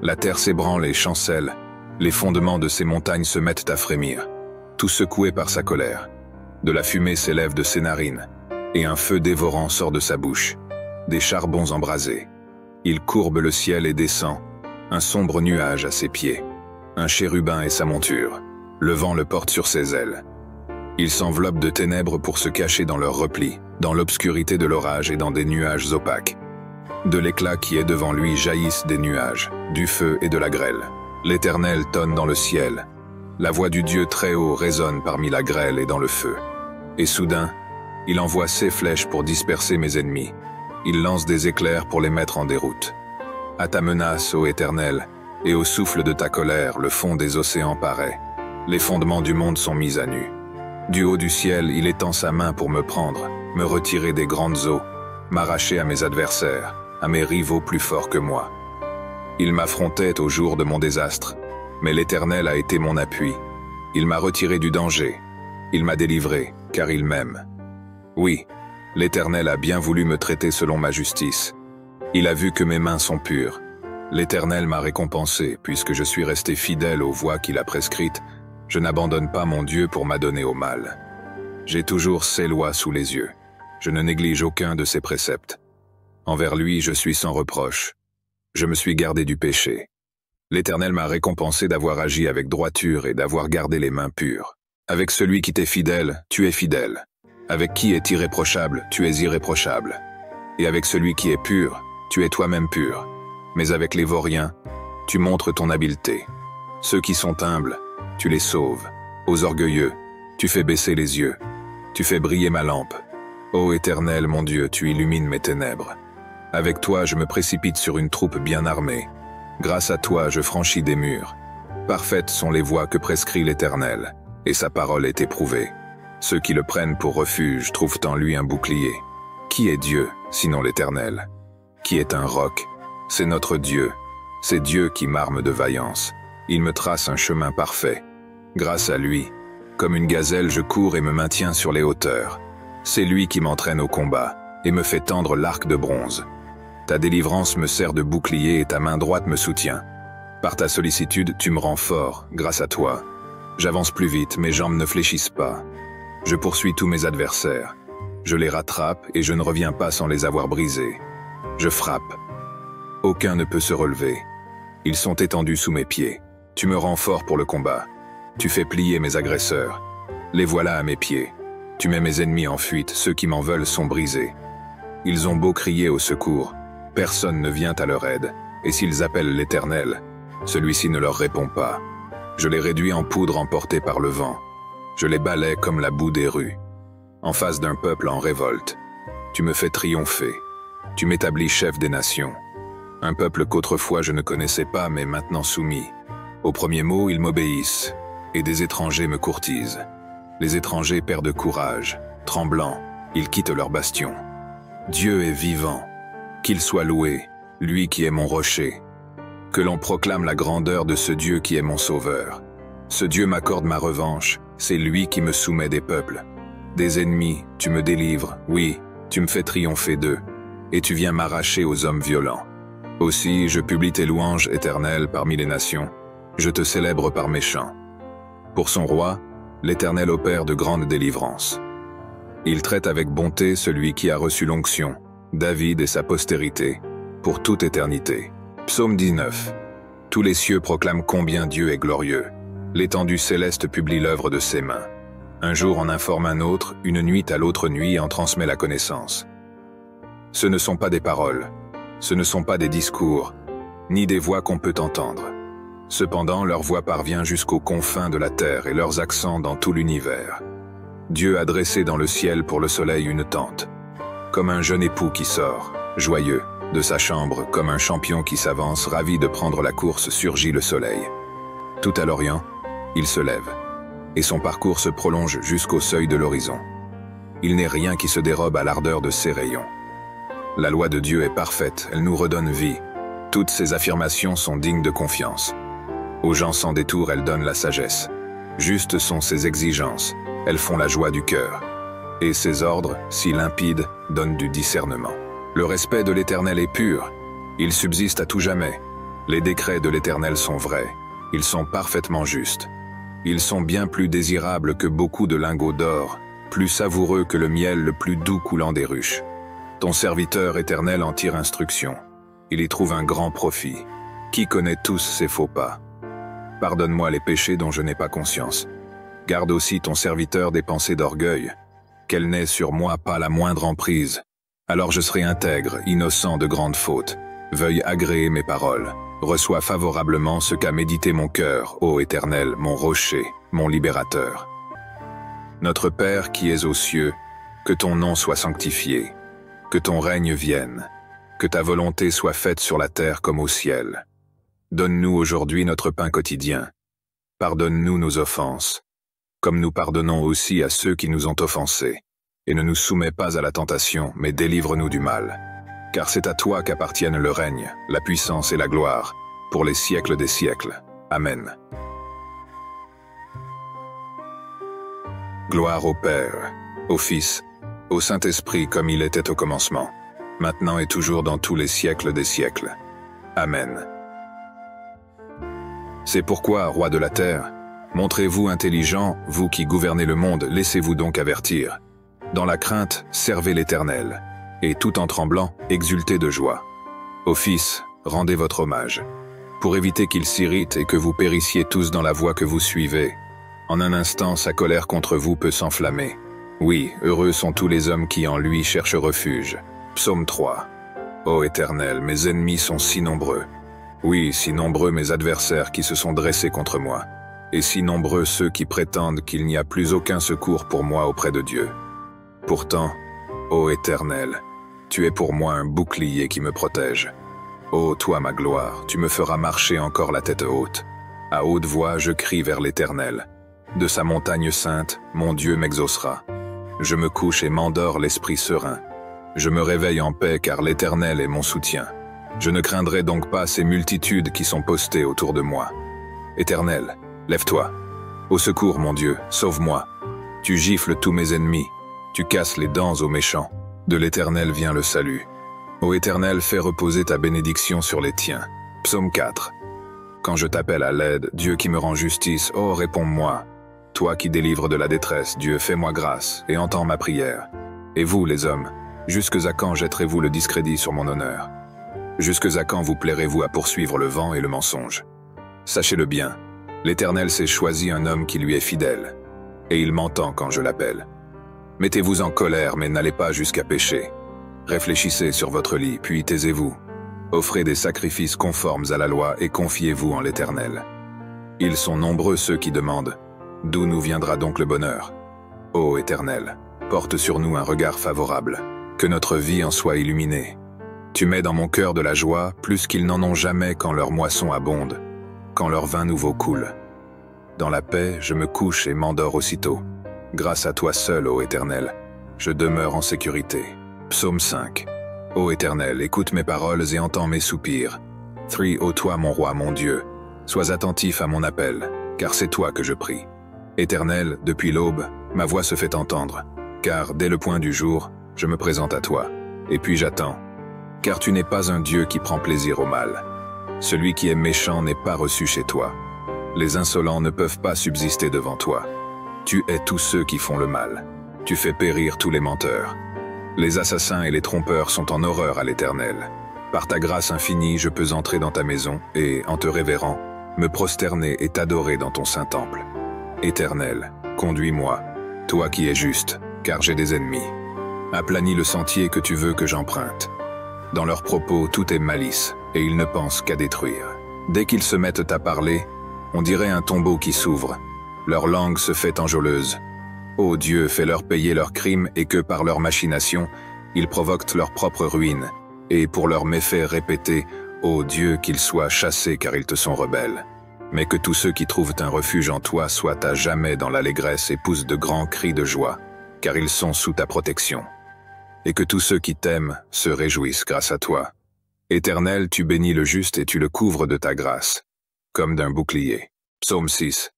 La terre s'ébranle et chancelle, les fondements de ces montagnes se mettent à frémir, tout secoué par sa colère. De la fumée s'élève de ses narines, et un feu dévorant sort de sa bouche, des charbons embrasés. Il courbe le ciel et descend, un sombre nuage à ses pieds, un chérubin et sa monture, le vent le porte sur ses ailes. Il s'enveloppe de ténèbres pour se cacher dans leurs replis, dans l'obscurité de l'orage et dans des nuages opaques. De l'éclat qui est devant lui jaillissent des nuages, du feu et de la grêle. L'Éternel tonne dans le ciel. La voix du Dieu très haut résonne parmi la grêle et dans le feu. Et soudain, il envoie ses flèches pour disperser mes ennemis. Il lance des éclairs pour les mettre en déroute. À ta menace, ô Éternel, et au souffle de ta colère, le fond des océans paraît. Les fondements du monde sont mis à nu. Du haut du ciel, il étend sa main pour me prendre, me retirer des grandes eaux, m'arracher à mes adversaires, à mes rivaux plus forts que moi. Il m'affrontait au jour de mon désastre, mais l'Éternel a été mon appui. Il m'a retiré du danger. Il m'a délivré, car il m'aime. Oui, l'Éternel a bien voulu me traiter selon ma justice. Il a vu que mes mains sont pures. L'Éternel m'a récompensé, puisque je suis resté fidèle aux voies qu'il a prescrites. Je n'abandonne pas mon Dieu pour m'adonner au mal. J'ai toujours ses lois sous les yeux. Je ne néglige aucun de ses préceptes. Envers lui, je suis sans reproche. Je me suis gardé du péché. L'Éternel m'a récompensé d'avoir agi avec droiture et d'avoir gardé les mains pures. Avec celui qui t'est fidèle, tu es fidèle. Avec qui est irréprochable, tu es irréprochable. Et avec celui qui est pur, tu es toi-même pur. Mais avec les vauriens, tu montres ton habileté. Ceux qui sont humbles, tu les sauves. Aux orgueilleux, tu fais baisser les yeux. Tu fais briller ma lampe. Ô Éternel, mon Dieu, tu illumines mes ténèbres. Avec toi, je me précipite sur une troupe bien armée. Grâce à toi, je franchis des murs. Parfaites sont les voies que prescrit l'Éternel, et sa parole est éprouvée. Ceux qui le prennent pour refuge trouvent en lui un bouclier. Qui est Dieu, sinon l'Éternel? Qui est un roc? C'est notre Dieu. C'est Dieu qui m'arme de vaillance. Il me trace un chemin parfait. Grâce à lui, comme une gazelle, je cours et me maintiens sur les hauteurs. C'est lui qui m'entraîne au combat et me fait tendre l'arc de bronze. Ta délivrance me sert de bouclier et ta main droite me soutient. Par ta sollicitude, tu me rends fort, grâce à toi. J'avance plus vite, mes jambes ne fléchissent pas. Je poursuis tous mes adversaires. Je les rattrape et je ne reviens pas sans les avoir brisés. Je frappe. Aucun ne peut se relever. Ils sont étendus sous mes pieds. Tu me rends fort pour le combat. Tu fais plier mes agresseurs. Les voilà à mes pieds. Tu mets mes ennemis en fuite, ceux qui m'en veulent sont brisés. Ils ont beau crier au secours, personne ne vient à leur aide, et s'ils appellent l'Éternel, celui-ci ne leur répond pas. Je les réduis en poudre emportée par le vent. Je les balaie comme la boue des rues. En face d'un peuple en révolte, tu me fais triompher. Tu m'établis chef des nations. Un peuple qu'autrefois je ne connaissais pas, mais maintenant soumis. Au premier mot, ils m'obéissent, et des étrangers me courtisent. Les étrangers perdent courage, tremblants, ils quittent leur bastion. Dieu est vivant, qu'il soit loué, lui qui est mon rocher. Que l'on proclame la grandeur de ce Dieu qui est mon sauveur. Ce Dieu m'accorde ma revanche, c'est lui qui me soumet des peuples. Des ennemis, tu me délivres, oui, tu me fais triompher d'eux, et tu viens m'arracher aux hommes violents. Aussi, je publie tes louanges éternelles parmi les nations, je te célèbre par mes chants. Pour son roi, l'Éternel opère de grandes délivrances. Il traite avec bonté celui qui a reçu l'onction, David et sa postérité, pour toute éternité. Psaume 19. Tous les cieux proclament combien Dieu est glorieux. L'étendue céleste publie l'œuvre de ses mains. Un jour en informe un autre, une nuit à l'autre nuit en transmet la connaissance. Ce ne sont pas des paroles, ce ne sont pas des discours, ni des voix qu'on peut entendre. Cependant, leur voix parvient jusqu'aux confins de la terre et leurs accents dans tout l'univers. Dieu a dressé dans le ciel pour le soleil une tente, comme un jeune époux qui sort, joyeux, de sa chambre, comme un champion qui s'avance, ravi de prendre la course, surgit le soleil. Tout à l'Orient, il se lève, et son parcours se prolonge jusqu'au seuil de l'horizon. Il n'est rien qui se dérobe à l'ardeur de ses rayons. La loi de Dieu est parfaite, elle nous redonne vie. Toutes ses affirmations sont dignes de confiance. Aux gens sans détour, elles donnent la sagesse. Justes sont ses exigences, elles font la joie du cœur. Et ses ordres, si limpides, donnent du discernement. Le respect de l'Éternel est pur, il subsiste à tout jamais. Les décrets de l'Éternel sont vrais, ils sont parfaitement justes. Ils sont bien plus désirables que beaucoup de lingots d'or, plus savoureux que le miel le plus doux coulant des ruches. Ton serviteur Éternel en tire instruction. Il y trouve un grand profit. Qui connaît tous ses faux pas? Pardonne-moi les péchés dont je n'ai pas conscience. Garde aussi ton serviteur des pensées d'orgueil, qu'elle n'ait sur moi pas la moindre emprise. Alors je serai intègre, innocent de grandes fautes. Veuille agréer mes paroles. Reçois favorablement ce qu'a médité mon cœur, ô Éternel, mon rocher, mon libérateur. Notre Père qui es aux cieux, que ton nom soit sanctifié, que ton règne vienne, que ta volonté soit faite sur la terre comme au ciel. Donne-nous aujourd'hui notre pain quotidien. Pardonne-nous nos offenses, comme nous pardonnons aussi à ceux qui nous ont offensés. Et ne nous soumets pas à la tentation, mais délivre-nous du mal. Car c'est à toi qu'appartiennent le règne, la puissance et la gloire, pour les siècles des siècles. Amen. Gloire au Père, au Fils, au Saint-Esprit comme il était au commencement, maintenant et toujours dans tous les siècles des siècles. Amen. C'est pourquoi, roi de la terre, montrez-vous intelligent, vous qui gouvernez le monde, laissez-vous donc avertir. Dans la crainte, servez l'Éternel, et tout en tremblant, exultez de joie. Ô Fils, rendez votre hommage, pour éviter qu'il s'irrite et que vous périssiez tous dans la voie que vous suivez. En un instant, sa colère contre vous peut s'enflammer. Oui, heureux sont tous les hommes qui en lui cherchent refuge. Psaume 3. Ô Éternel, mes ennemis sont si nombreux. Oui, si nombreux mes adversaires qui se sont dressés contre moi. et si nombreux ceux qui prétendent qu'il n'y a plus aucun secours pour moi auprès de Dieu. Pourtant, ô Éternel, tu es pour moi un bouclier qui me protège. Ô toi ma gloire, tu me feras marcher encore la tête haute. À haute voix, je crie vers l'Éternel. De sa montagne sainte, mon Dieu m'exaucera. Je me couche et m'endors l'esprit serein. Je me réveille en paix car l'Éternel est mon soutien. Je ne craindrai donc pas ces multitudes qui sont postées autour de moi. Éternel, lève-toi. Au secours, mon Dieu, sauve-moi. Tu gifles tous mes ennemis. Tu casses les dents aux méchants. De l'Éternel vient le salut. Ô Éternel, fais reposer ta bénédiction sur les tiens. Psaume 4. Quand je t'appelle à l'aide, Dieu qui me rend justice, ô réponds-moi. Toi qui délivres de la détresse, Dieu, fais-moi grâce et entends ma prière. Et vous, les hommes, jusques à quand jetterez-vous le discrédit sur mon honneur? Jusques à quand vous plairez-vous à poursuivre le vent et le mensonge? Sachez-le bien, l'Éternel s'est choisi un homme qui lui est fidèle, et il m'entend quand je l'appelle. Mettez-vous en colère, mais n'allez pas jusqu'à pécher. Réfléchissez sur votre lit, puis taisez-vous. Offrez des sacrifices conformes à la loi et confiez-vous en l'Éternel. Ils sont nombreux ceux qui demandent « D'où nous viendra donc le bonheur ?» Ô Éternel, porte sur nous un regard favorable, que notre vie en soit illuminée. Tu mets dans mon cœur de la joie plus qu'ils n'en ont jamais quand leur moisson abonde, quand leur vin nouveau coule. Dans la paix, je me couche et m'endors aussitôt. Grâce à toi seul, ô Éternel, je demeure en sécurité. Psaume 5. Ô Éternel, écoute mes paroles et entends mes soupirs. 3. Ô toi, mon roi, mon Dieu, sois attentif à mon appel, car c'est toi que je prie. Éternel, depuis l'aube, ma voix se fait entendre, car dès le point du jour, je me présente à toi, et puis j'attends. Car tu n'es pas un Dieu qui prend plaisir au mal. Celui qui est méchant n'est pas reçu chez toi. Les insolents ne peuvent pas subsister devant toi. Tu hais tous ceux qui font le mal. Tu fais périr tous les menteurs. Les assassins et les trompeurs sont en horreur à l'Éternel. Par ta grâce infinie, je peux entrer dans ta maison et, en te révérant, me prosterner et t'adorer dans ton saint temple. Éternel, conduis-moi, toi qui es juste, car j'ai des ennemis. Aplanis le sentier que tu veux que j'emprunte. Dans leurs propos, tout est malice, et ils ne pensent qu'à détruire. Dès qu'ils se mettent à parler, on dirait un tombeau qui s'ouvre. Leur langue se fait enjôleuse. Ô Dieu, fais-leur payer leurs crimes et que par leurs machinations, ils provoquent leur propre ruine. Et pour leurs méfaits répétés, ô Dieu, qu'ils soient chassés car ils te sont rebelles. Mais que tous ceux qui trouvent un refuge en toi soient à jamais dans l'allégresse et poussent de grands cris de joie, car ils sont sous ta protection. Et que tous ceux qui t'aiment se réjouissent grâce à toi. Éternel, tu bénis le juste et tu le couvres de ta grâce, comme d'un bouclier. Psaume 6.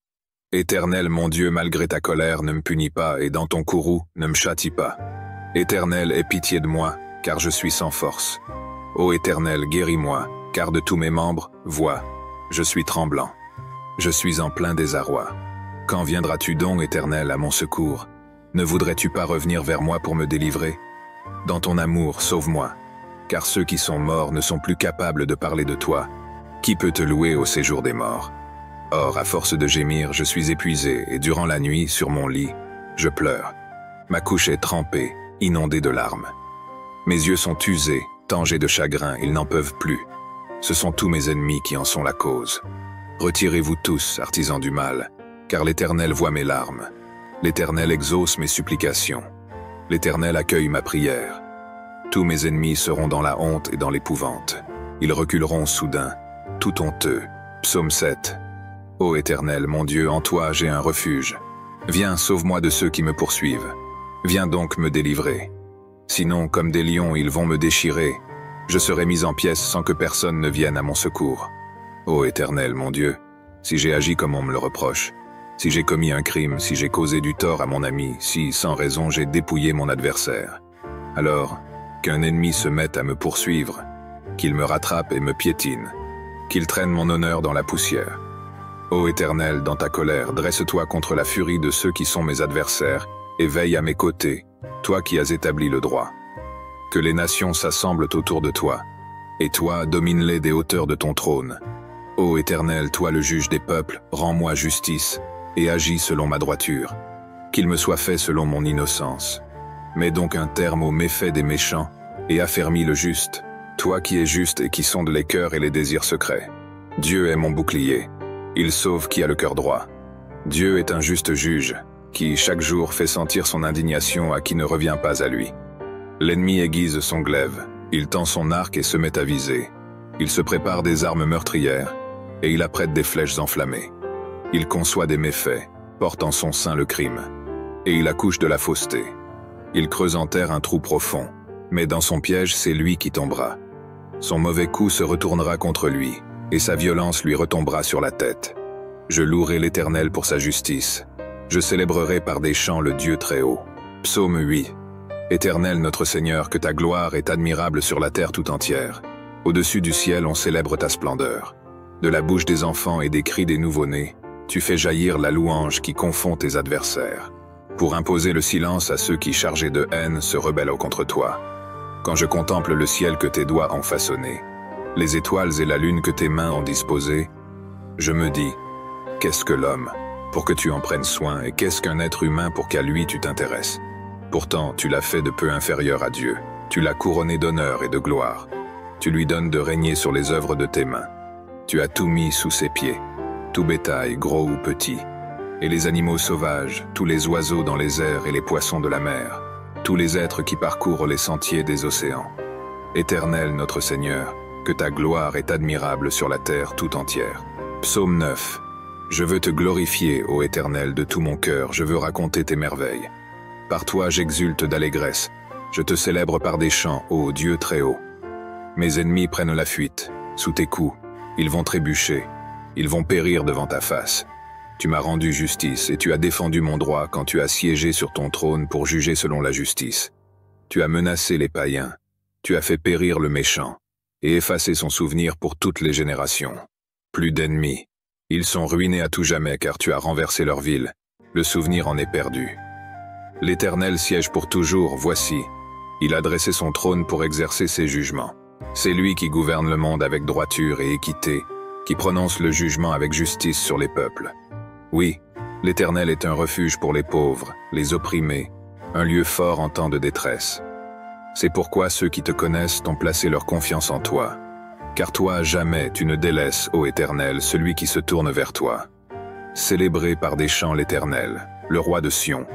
Éternel, mon Dieu, malgré ta colère, ne me punis pas, et dans ton courroux, ne me châtie pas. Éternel, aie pitié de moi, car je suis sans force. Ô Éternel, guéris-moi, car de tous mes membres, vois, je suis tremblant. Je suis en plein désarroi. Quand viendras-tu donc, Éternel, à mon secours? Ne voudrais-tu pas revenir vers moi pour me délivrer? Dans ton amour, sauve-moi, car ceux qui sont morts ne sont plus capables de parler de toi. Qui peut te louer au séjour des morts? Or, à force de gémir, je suis épuisé, et durant la nuit, sur mon lit, je pleure. Ma couche est trempée, inondée de larmes. Mes yeux sont usés, tangés de chagrin, ils n'en peuvent plus. Ce sont tous mes ennemis qui en sont la cause. Retirez-vous tous, artisans du mal, car l'Éternel voit mes larmes. L'Éternel exauce mes supplications. L'Éternel accueille ma prière. Tous mes ennemis seront dans la honte et dans l'épouvante. Ils reculeront soudain, tout honteux. Psaume 7. Ô Éternel, mon Dieu, en toi j'ai un refuge. Viens, sauve-moi de ceux qui me poursuivent. Viens donc me délivrer. Sinon, comme des lions, ils vont me déchirer. Je serai mis en pièces sans que personne ne vienne à mon secours. Ô Éternel, mon Dieu, si j'ai agi comme on me le reproche, si j'ai commis un crime, si j'ai causé du tort à mon ami, si, sans raison, j'ai dépouillé mon adversaire, alors, qu'un ennemi se mette à me poursuivre, qu'il me rattrape et me piétine, qu'il traîne mon honneur dans la poussière. Ô Éternel, dans ta colère, dresse-toi contre la furie de ceux qui sont mes adversaires, et veille à mes côtés, toi qui as établi le droit. Que les nations s'assemblent autour de toi, et toi, domine-les des hauteurs de ton trône. Ô Éternel, toi le juge des peuples, rends-moi justice, et agis selon ma droiture. Qu'il me soit fait selon mon innocence. Mets donc un terme aux méfaits des méchants, et affermis le juste, toi qui es juste et qui sondes les cœurs et les désirs secrets. Dieu est mon bouclier. Il sauve qui a le cœur droit. Dieu est un juste juge, qui chaque jour fait sentir son indignation à qui ne revient pas à lui. L'ennemi aiguise son glaive, il tend son arc et se met à viser. Il se prépare des armes meurtrières, et il apprête des flèches enflammées. Il conçoit des méfaits, porte en son sein le crime, et il accouche de la fausseté. Il creuse en terre un trou profond, mais dans son piège c'est lui qui tombera. Son mauvais coup se retournera contre lui, et sa violence lui retombera sur la tête. Je louerai l'Éternel pour sa justice. Je célébrerai par des chants le Dieu très haut. Psaume 8. Éternel notre Seigneur, que ta gloire est admirable sur la terre tout entière. Au-dessus du ciel on célèbre ta splendeur. De la bouche des enfants et des cris des nouveau-nés, tu fais jaillir la louange qui confond tes adversaires. Pour imposer le silence à ceux qui, chargés de haine, se rebellent contre toi. Quand je contemple le ciel que tes doigts ont façonné, les étoiles et la lune que tes mains ont disposées, je me dis, qu'est-ce que l'homme, pour que tu en prennes soin, et qu'est-ce qu'un être humain pour qu'à lui tu t'intéresses? Pourtant, tu l'as fait de peu inférieur à Dieu, tu l'as couronné d'honneur et de gloire. Tu lui donnes de régner sur les œuvres de tes mains. Tu as tout mis sous ses pieds, tout bétail, gros ou petit, et les animaux sauvages, tous les oiseaux dans les airs et les poissons de la mer, tous les êtres qui parcourent les sentiers des océans. Éternel notre Seigneur, que ta gloire est admirable sur la terre tout entière. Psaume 9. Je veux te glorifier, ô Éternel, de tout mon cœur, je veux raconter tes merveilles. Par toi j'exulte d'allégresse, je te célèbre par des chants, ô Dieu très haut. Mes ennemis prennent la fuite, sous tes coups, ils vont trébucher, ils vont périr devant ta face. Tu m'as rendu justice et tu as défendu mon droit quand tu as siégé sur ton trône pour juger selon la justice. Tu as menacé les païens, tu as fait périr le méchant, et effacé son souvenir pour toutes les générations. Plus d'ennemis, ils sont ruinés à tout jamais car tu as renversé leur ville, le souvenir en est perdu. L'Éternel siège pour toujours, voici, il a dressé son trône pour exercer ses jugements. C'est lui qui gouverne le monde avec droiture et équité, qui prononce le jugement avec justice sur les peuples. Oui, l'Éternel est un refuge pour les pauvres, les opprimés, un lieu fort en temps de détresse. C'est pourquoi ceux qui te connaissent ont placé leur confiance en toi. Car toi, jamais tu ne délaisses, ô Éternel, celui qui se tourne vers toi. Célébrez par des chants l'Éternel, le roi de Sion,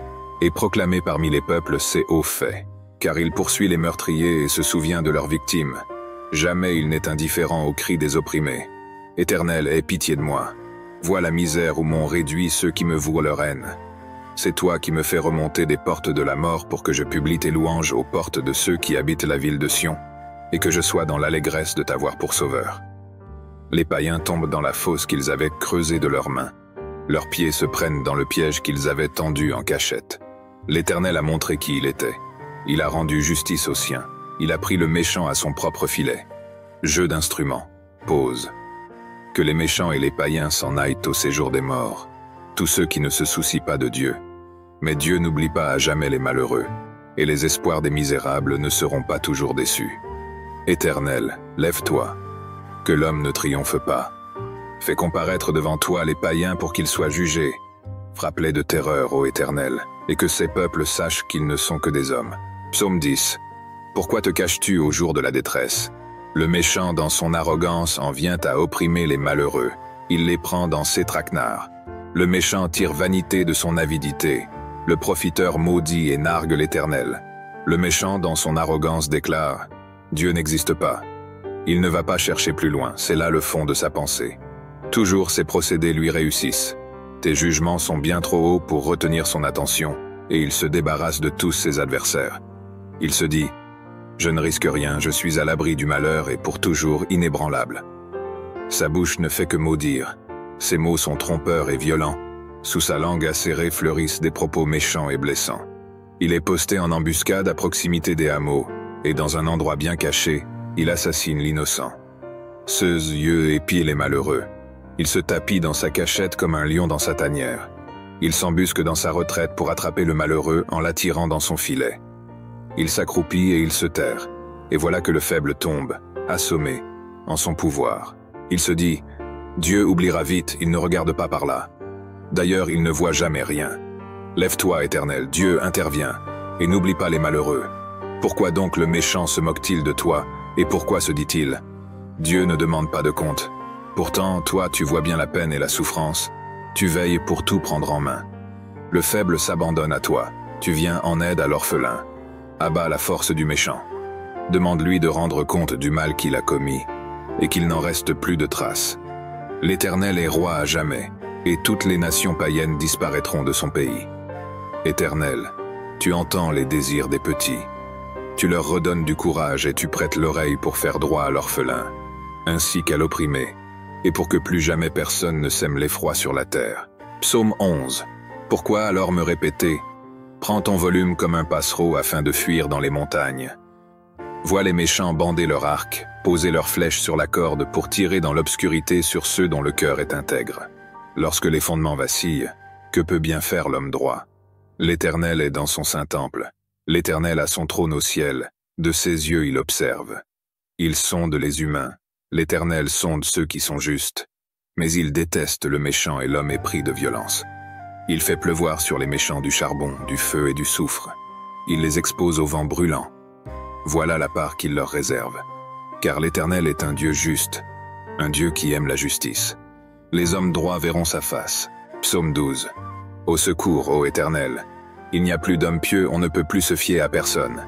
et proclamez parmi les peuples ses hauts faits, car il poursuit les meurtriers et se souvient de leurs victimes. Jamais il n'est indifférent aux cris des opprimés. Éternel, aie pitié de moi. Vois la misère où m'ont réduit ceux qui me vouent leur haine. C'est toi qui me fais remonter des portes de la mort pour que je publie tes louanges aux portes de ceux qui habitent la ville de Sion, et que je sois dans l'allégresse de t'avoir pour sauveur. Les païens tombent dans la fosse qu'ils avaient creusée de leurs mains. Leurs pieds se prennent dans le piège qu'ils avaient tendu en cachette. L'Éternel a montré qui il était. Il a rendu justice aux siens. Il a pris le méchant à son propre filet. Jeu d'instruments. Pause. Que les méchants et les païens s'en aillent au séjour des morts. Tous ceux qui ne se soucient pas de Dieu. Mais Dieu n'oublie pas à jamais les malheureux, et les espoirs des misérables ne seront pas toujours déçus. Éternel, lève-toi, que l'homme ne triomphe pas. Fais comparaître devant toi les païens pour qu'ils soient jugés. Frappe-les de terreur, ô Éternel, et que ces peuples sachent qu'ils ne sont que des hommes. Psaume 10. Pourquoi te caches-tu au jour de la détresse? Le méchant dans son arrogance en vient à opprimer les malheureux. Il les prend dans ses traquenards. Le méchant tire vanité de son avidité. Le profiteur maudit et nargue l'Éternel. Le méchant dans son arrogance déclare « Dieu n'existe pas ». Il ne va pas chercher plus loin, c'est là le fond de sa pensée. Toujours ses procédés lui réussissent. Tes jugements sont bien trop hauts pour retenir son attention, et il se débarrasse de tous ses adversaires. Il se dit « Je ne risque rien, je suis à l'abri du malheur et pour toujours inébranlable ». Sa bouche ne fait que maudire. Ses mots sont trompeurs et violents. Sous sa langue acérée fleurissent des propos méchants et blessants. Il est posté en embuscade à proximité des hameaux, et dans un endroit bien caché, il assassine l'innocent. Seuls yeux épient les malheureux. Il se tapit dans sa cachette comme un lion dans sa tanière. Il s'embusque dans sa retraite pour attraper le malheureux en l'attirant dans son filet. Il s'accroupit et il se terre, et voilà que le faible tombe, assommé, en son pouvoir. Il se dit « Dieu oubliera vite, il ne regarde pas par là. D'ailleurs, il ne voit jamais rien. Lève-toi, Éternel, Dieu intervient, et n'oublie pas les malheureux. Pourquoi donc le méchant se moque-t-il de toi, et pourquoi se dit-il « Dieu ne demande pas de compte ». Pourtant, toi, tu vois bien la peine et la souffrance. Tu veilles pour tout prendre en main. Le faible s'abandonne à toi. Tu viens en aide à l'orphelin. Abat la force du méchant. Demande-lui de rendre compte du mal qu'il a commis, et qu'il n'en reste plus de traces. L'Éternel est roi à jamais, et toutes les nations païennes disparaîtront de son pays. Éternel, tu entends les désirs des petits. Tu leur redonnes du courage et tu prêtes l'oreille pour faire droit à l'orphelin, ainsi qu'à l'opprimé, et pour que plus jamais personne ne sème l'effroi sur la terre. Psaume 11. Pourquoi alors me répéter? Prends ton volume comme un passereau afin de fuir dans les montagnes. Vois les méchants bander leur arc, poser leurs flèches sur la corde pour tirer dans l'obscurité sur ceux dont le cœur est intègre. Lorsque les fondements vacillent, que peut bien faire l'homme droit? L'Éternel est dans son saint temple. L'Éternel a son trône au ciel. De ses yeux il observe. Il sonde les humains. L'Éternel sonde ceux qui sont justes. Mais il déteste le méchant et l'homme épris de violence. Il fait pleuvoir sur les méchants du charbon, du feu et du soufre. Il les expose au vent brûlant. Voilà la part qu'il leur réserve. Car l'Éternel est un Dieu juste, un Dieu qui aime la justice. Les hommes droits verront sa face. Psaume 12. Au secours, ô Éternel. Il n'y a plus d'hommes pieux, on ne peut plus se fier à personne.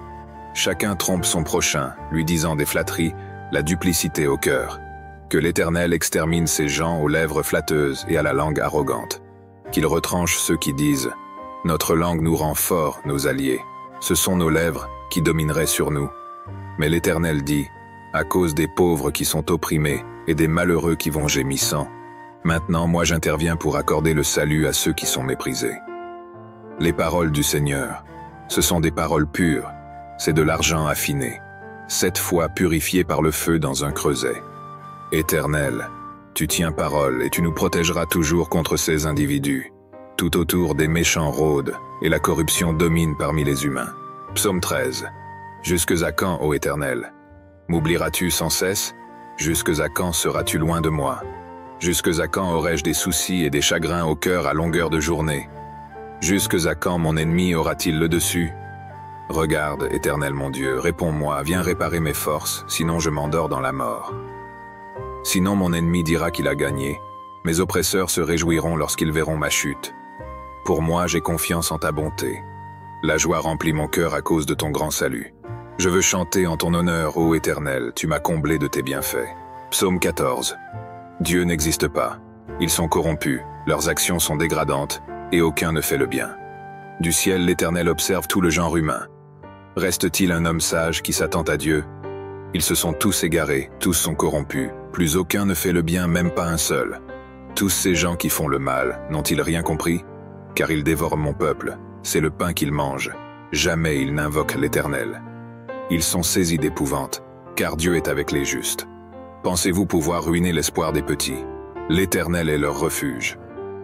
Chacun trompe son prochain, lui disant des flatteries, la duplicité au cœur. Que l'Éternel extermine ces gens aux lèvres flatteuses et à la langue arrogante. Qu'il retranche ceux qui disent « Notre langue nous rend forts, nos alliés. Ce sont nos lèvres qui domineraient sur nous. » Mais l'Éternel dit « À cause des pauvres qui sont opprimés et des malheureux qui vont gémissant, maintenant moi j'interviens pour accorder le salut à ceux qui sont méprisés. » Les paroles du Seigneur, ce sont des paroles pures, c'est de l'argent affiné, 7 fois purifié par le feu dans un creuset. Éternel, tu tiens parole et tu nous protégeras toujours contre ces individus. Tout autour des méchants rôdent et la corruption domine parmi les humains. Psaume 13. Jusques à quand, ô Éternel? M'oublieras-tu sans cesse? Jusques à quand seras-tu loin de moi? Jusques à quand aurai-je des soucis et des chagrins au cœur à longueur de journée? Jusques à quand mon ennemi aura-t-il le dessus? Regarde, Éternel mon Dieu, réponds-moi, viens réparer mes forces, sinon je m'endors dans la mort. Sinon mon ennemi dira qu'il a gagné, mes oppresseurs se réjouiront lorsqu'ils verront ma chute. Pour moi, j'ai confiance en ta bonté. La joie remplit mon cœur à cause de ton grand salut. Je veux chanter en ton honneur, ô Éternel, tu m'as comblé de tes bienfaits. Psaume 14. Dieu n'existe pas. Ils sont corrompus, leurs actions sont dégradantes, et aucun ne fait le bien. Du ciel, l'Éternel observe tout le genre humain. Reste-t-il un homme sage qui s'attend à Dieu? Ils se sont tous égarés, tous sont corrompus, plus aucun ne fait le bien, même pas un seul. Tous ces gens qui font le mal, n'ont-ils rien compris? Car ils dévorent mon peuple, c'est le pain qu'ils mangent. Jamais ils n'invoquent l'Éternel. Ils sont saisis d'épouvante, car Dieu est avec les justes. Pensez-vous pouvoir ruiner l'espoir des petits? L'Éternel est leur refuge.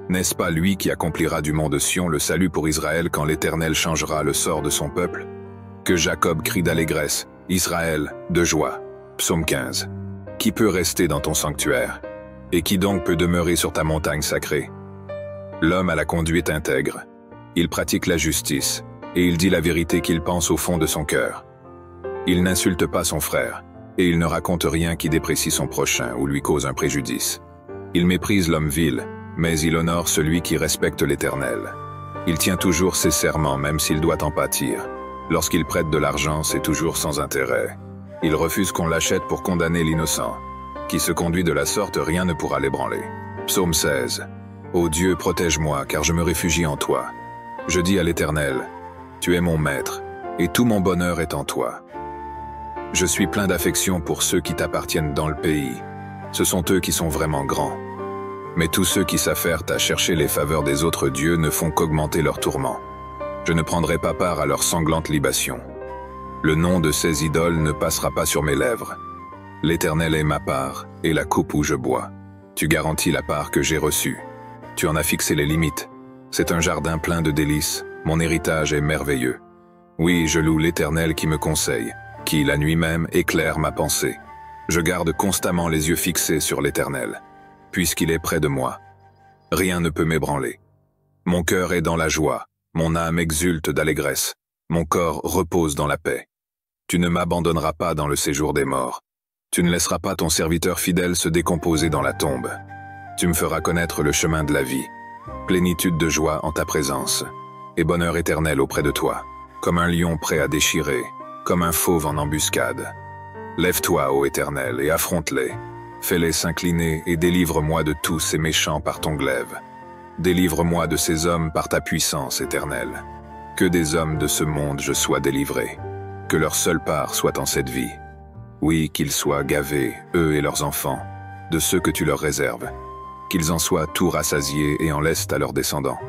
N'est-ce pas lui qui accomplira du mont de Sion le salut pour Israël quand l'Éternel changera le sort de son peuple? Que Jacob crie d'allégresse, Israël de joie. Psaume 15. Qui peut rester dans ton sanctuaire? Et qui donc peut demeurer sur ta montagne sacrée? L'homme a la conduite intègre. Il pratique la justice, et il dit la vérité qu'il pense au fond de son cœur. Il n'insulte pas son frère, et il ne raconte rien qui déprécie son prochain ou lui cause un préjudice. Il méprise l'homme vil, mais il honore celui qui respecte l'Éternel. Il tient toujours ses serments même s'il doit en pâtir. Lorsqu'il prête de l'argent, c'est toujours sans intérêt. Il refuse qu'on l'achète pour condamner l'innocent. Qui se conduit de la sorte, rien ne pourra l'ébranler. Psaume 16. Ô Dieu, protège-moi, car je me réfugie en toi. Je dis à l'Éternel, tu es mon maître, et tout mon bonheur est en toi. Je suis plein d'affection pour ceux qui t'appartiennent dans le pays. Ce sont eux qui sont vraiment grands. Mais tous ceux qui s'affairent à chercher les faveurs des autres dieux ne font qu'augmenter leurs tourments. Je ne prendrai pas part à leurs sanglantes libations. Le nom de ces idoles ne passera pas sur mes lèvres. L'Éternel est ma part, et la coupe où je bois. Tu garantis la part que j'ai reçue. Tu en as fixé les limites. C'est un jardin plein de délices. Mon héritage est merveilleux. Oui, je loue l'Éternel qui me conseille, qui, la nuit même, éclaire ma pensée. Je garde constamment les yeux fixés sur l'Éternel, puisqu'il est près de moi. Rien ne peut m'ébranler. Mon cœur est dans la joie. Mon âme exulte d'allégresse, mon corps repose dans la paix. Tu ne m'abandonneras pas dans le séjour des morts. Tu ne laisseras pas ton serviteur fidèle se décomposer dans la tombe. Tu me feras connaître le chemin de la vie. plénitude de joie en ta présence, et bonheur éternel auprès de toi, comme un lion prêt à déchirer, comme un fauve en embuscade. Lève-toi, ô Éternel, et affronte-les. Fais-les s'incliner et délivre-moi de tous ces méchants par ton glaive. Délivre-moi de ces hommes par ta puissance éternelle. Que des hommes de ce monde je sois délivré. Que leur seule part soit en cette vie. Oui, qu'ils soient gavés, eux et leurs enfants, de ceux que tu leur réserves. Qu'ils en soient tout rassasiés et en laissent à leurs descendants.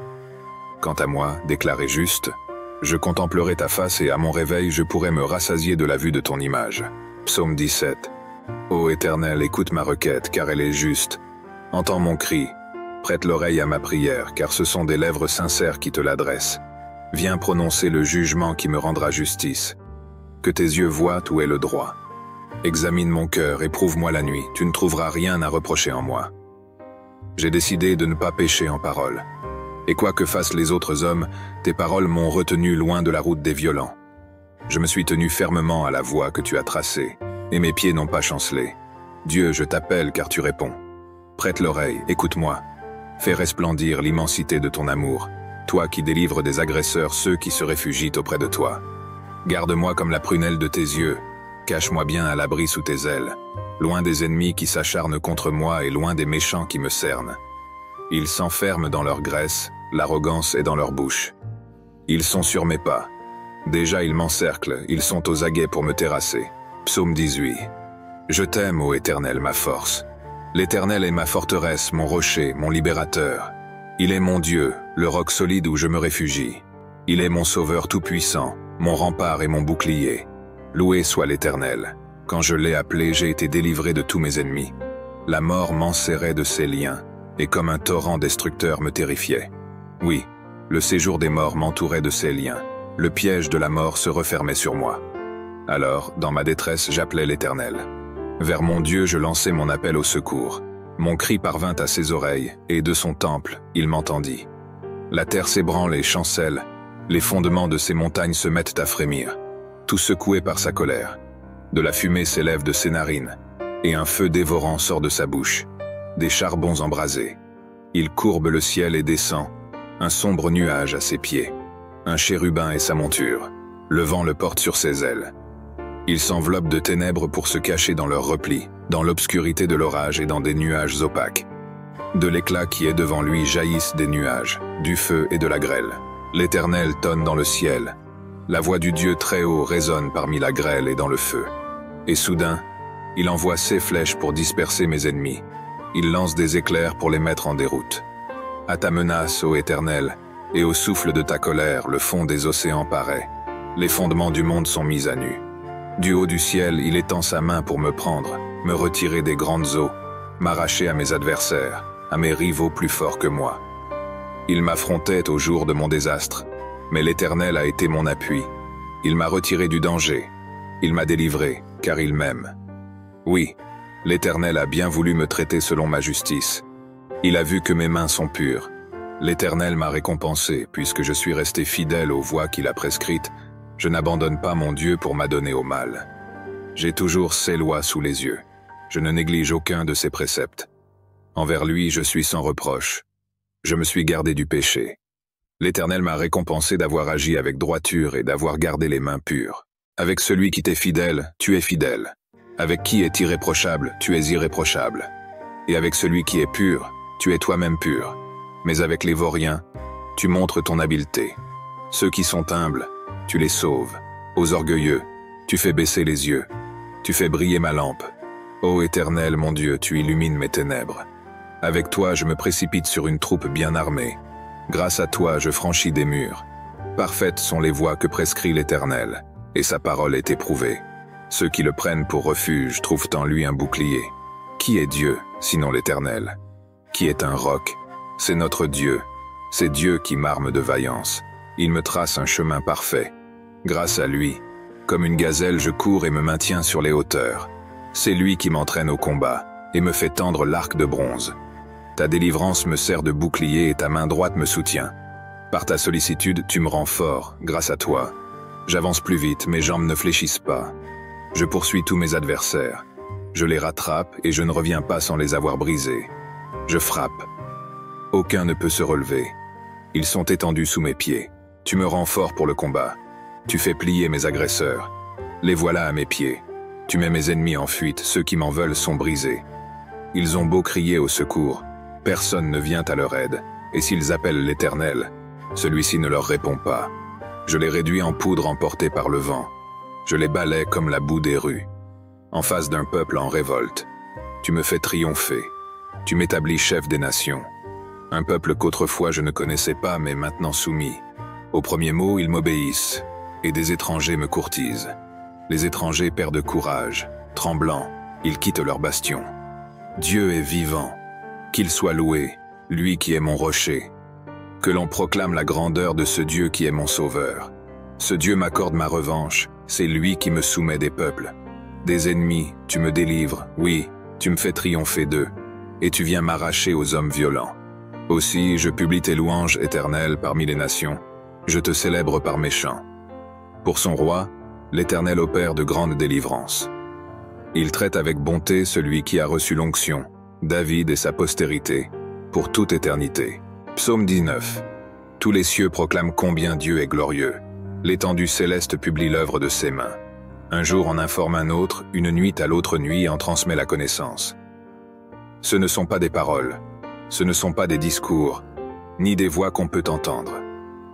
Quant à moi, déclaré juste, je contemplerai ta face et à mon réveil je pourrai me rassasier de la vue de ton image. Psaume 17. Ô Éternel, écoute ma requête, car elle est juste. Entends mon cri. Prête l'oreille à ma prière, car ce sont des lèvres sincères qui te l'adressent. Viens prononcer le jugement qui me rendra justice. Que tes yeux voient où est le droit. Examine mon cœur, éprouve-moi la nuit, tu ne trouveras rien à reprocher en moi. J'ai décidé de ne pas pécher en parole. Et quoi que fassent les autres hommes, tes paroles m'ont retenu loin de la route des violents. Je me suis tenu fermement à la voie que tu as tracée, et mes pieds n'ont pas chancelé. Dieu, je t'appelle car tu réponds. Prête l'oreille, écoute-moi. Fais resplendir l'immensité de ton amour, toi qui délivres des agresseurs ceux qui se réfugient auprès de toi. Garde-moi comme la prunelle de tes yeux, cache-moi bien à l'abri sous tes ailes, loin des ennemis qui s'acharnent contre moi et loin des méchants qui me cernent. Ils s'enferment dans leur graisse, l'arrogance est dans leur bouche. Ils sont sur mes pas. Déjà ils m'encerclent, ils sont aux aguets pour me terrasser. Psaume 18. Je t'aime, ô Éternel, ma force. L'Éternel est ma forteresse, mon rocher, mon libérateur. Il est mon Dieu, le roc solide où je me réfugie. Il est mon sauveur tout-puissant, mon rempart et mon bouclier. Loué soit l'Éternel. Quand je l'ai appelé, j'ai été délivré de tous mes ennemis. La mort m'enserrait de ses liens, et comme un torrent destructeur me terrifiait. Oui, le séjour des morts m'entourait de ses liens. Le piège de la mort se refermait sur moi. Alors, dans ma détresse, j'appelais l'Éternel. Vers mon Dieu, je lançai mon appel au secours. Mon cri parvint à ses oreilles, et de son temple, il m'entendit. La terre s'ébranle et chancelle, les fondements de ses montagnes se mettent à frémir, tout secoué par sa colère. De la fumée s'élève de ses narines, et un feu dévorant sort de sa bouche, des charbons embrasés. Il courbe le ciel et descend, un sombre nuage à ses pieds. Un chérubin est sa monture, le vent le porte sur ses ailes. Il s'enveloppe de ténèbres pour se cacher dans leurs replis, dans l'obscurité de l'orage et dans des nuages opaques. De l'éclat qui est devant lui jaillissent des nuages, du feu et de la grêle. L'Éternel tonne dans le ciel. La voix du Dieu très haut résonne parmi la grêle et dans le feu. Et soudain, il envoie ses flèches pour disperser mes ennemis. Il lance des éclairs pour les mettre en déroute. À ta menace, ô Éternel, et au souffle de ta colère, le fond des océans paraît. Les fondements du monde sont mis à nu. Du haut du ciel, il étend sa main pour me prendre, me retirer des grandes eaux, m'arracher à mes adversaires, à mes rivaux plus forts que moi. Il m'affrontait au jour de mon désastre, mais l'Éternel a été mon appui. Il m'a retiré du danger. Il m'a délivré, car il m'aime. Oui, l'Éternel a bien voulu me traiter selon ma justice. Il a vu que mes mains sont pures. L'Éternel m'a récompensé, puisque je suis resté fidèle aux voies qu'il a prescrites. Je n'abandonne pas mon Dieu pour m'adonner au mal. J'ai toujours ses lois sous les yeux. Je ne néglige aucun de ses préceptes. Envers lui, je suis sans reproche. Je me suis gardé du péché. L'Éternel m'a récompensé d'avoir agi avec droiture et d'avoir gardé les mains pures. Avec celui qui t'est fidèle, tu es fidèle. Avec qui est irréprochable, tu es irréprochable. Et avec celui qui est pur, tu es toi-même pur. Mais avec les vauriens, tu montres ton habileté. Ceux qui sont humbles, tu les sauves. Aux orgueilleux, tu fais baisser les yeux. Tu fais briller ma lampe. Ô Éternel, mon Dieu, tu illumines mes ténèbres. Avec toi, je me précipite sur une troupe bien armée. Grâce à toi, je franchis des murs. Parfaites sont les voies que prescrit l'Éternel, et sa parole est éprouvée. Ceux qui le prennent pour refuge trouvent en lui un bouclier. Qui est Dieu, sinon l'Éternel? Qui est un roc? C'est notre Dieu. C'est Dieu qui m'arme de vaillance. Il me trace un chemin parfait. Grâce à lui, comme une gazelle, je cours et me maintiens sur les hauteurs. C'est lui qui m'entraîne au combat et me fait tendre l'arc de bronze. Ta délivrance me sert de bouclier et ta main droite me soutient. Par ta sollicitude, tu me rends fort, grâce à toi. J'avance plus vite, mes jambes ne fléchissent pas. Je poursuis tous mes adversaires. Je les rattrape et je ne reviens pas sans les avoir brisés. Je frappe. Aucun ne peut se relever. Ils sont étendus sous mes pieds. Tu me rends fort pour le combat. Tu fais plier mes agresseurs. Les voilà à mes pieds. Tu mets mes ennemis en fuite, ceux qui m'en veulent sont brisés. Ils ont beau crier au secours, personne ne vient à leur aide, et s'ils appellent l'Éternel, celui-ci ne leur répond pas. Je les réduis en poudre emportée par le vent. Je les balaie comme la boue des rues. En face d'un peuple en révolte, tu me fais triompher. Tu m'établis chef des nations. Un peuple qu'autrefois je ne connaissais pas, mais maintenant soumis. Au premier mot, ils m'obéissent, et des étrangers me courtisent. Les étrangers perdent courage. Tremblants, ils quittent leur bastion. Dieu est vivant. Qu'il soit loué, lui qui est mon rocher. Que l'on proclame la grandeur de ce Dieu qui est mon sauveur. Ce Dieu m'accorde ma revanche, c'est lui qui me soumet des peuples. Des ennemis, tu me délivres, oui, tu me fais triompher d'eux, et tu viens m'arracher aux hommes violents. Aussi, je publie tes louanges éternelles parmi les nations, je te célèbre par mes chants. Pour son roi, l'Éternel opère de grandes délivrances. Il traite avec bonté celui qui a reçu l'onction, David et sa postérité, pour toute éternité. Psaume 19. Tous les cieux proclament combien Dieu est glorieux. L'étendue céleste publie l'œuvre de ses mains. Un jour en informe un autre, une nuit à l'autre nuit en transmet la connaissance. Ce ne sont pas des paroles, ce ne sont pas des discours, ni des voix qu'on peut entendre.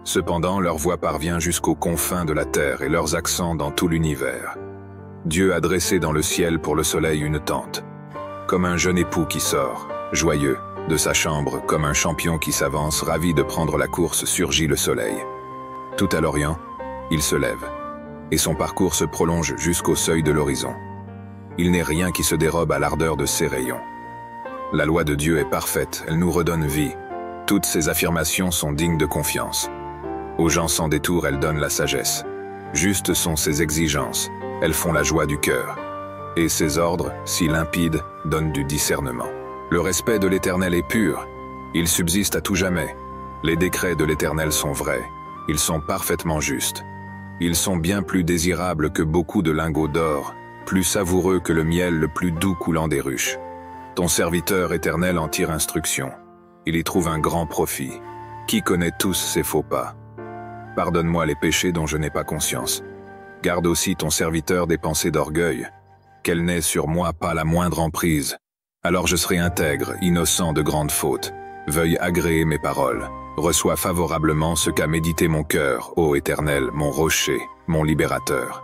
Cependant, leur voix parvient jusqu'aux confins de la terre et leurs accents dans tout l'univers. Dieu a dressé dans le ciel pour le soleil une tente, comme un jeune époux qui sort, joyeux, de sa chambre, comme un champion qui s'avance, ravi de prendre la course, surgit le soleil. Tout à l'Orient, il se lève, et son parcours se prolonge jusqu'au seuil de l'horizon. Il n'est rien qui se dérobe à l'ardeur de ses rayons. La loi de Dieu est parfaite, elle nous redonne vie. Toutes ses affirmations sont dignes de confiance. Aux gens sans détour, elle donne la sagesse. Justes sont ses exigences, elles font la joie du cœur. Et ses ordres, si limpides, donnent du discernement. Le respect de l'Éternel est pur, il subsiste à tout jamais. Les décrets de l'Éternel sont vrais, ils sont parfaitement justes. Ils sont bien plus désirables que beaucoup de lingots d'or, plus savoureux que le miel le plus doux coulant des ruches. Ton serviteur Éternel en tire instruction. Il y trouve un grand profit. Qui connaît tous ses faux pas? Pardonne-moi les péchés dont je n'ai pas conscience. Garde aussi ton serviteur des pensées d'orgueil. Qu'elle n'ait sur moi pas la moindre emprise. Alors je serai intègre, innocent de grandes fautes. Veuille agréer mes paroles. Reçois favorablement ce qu'a médité mon cœur, ô Éternel, mon rocher, mon libérateur.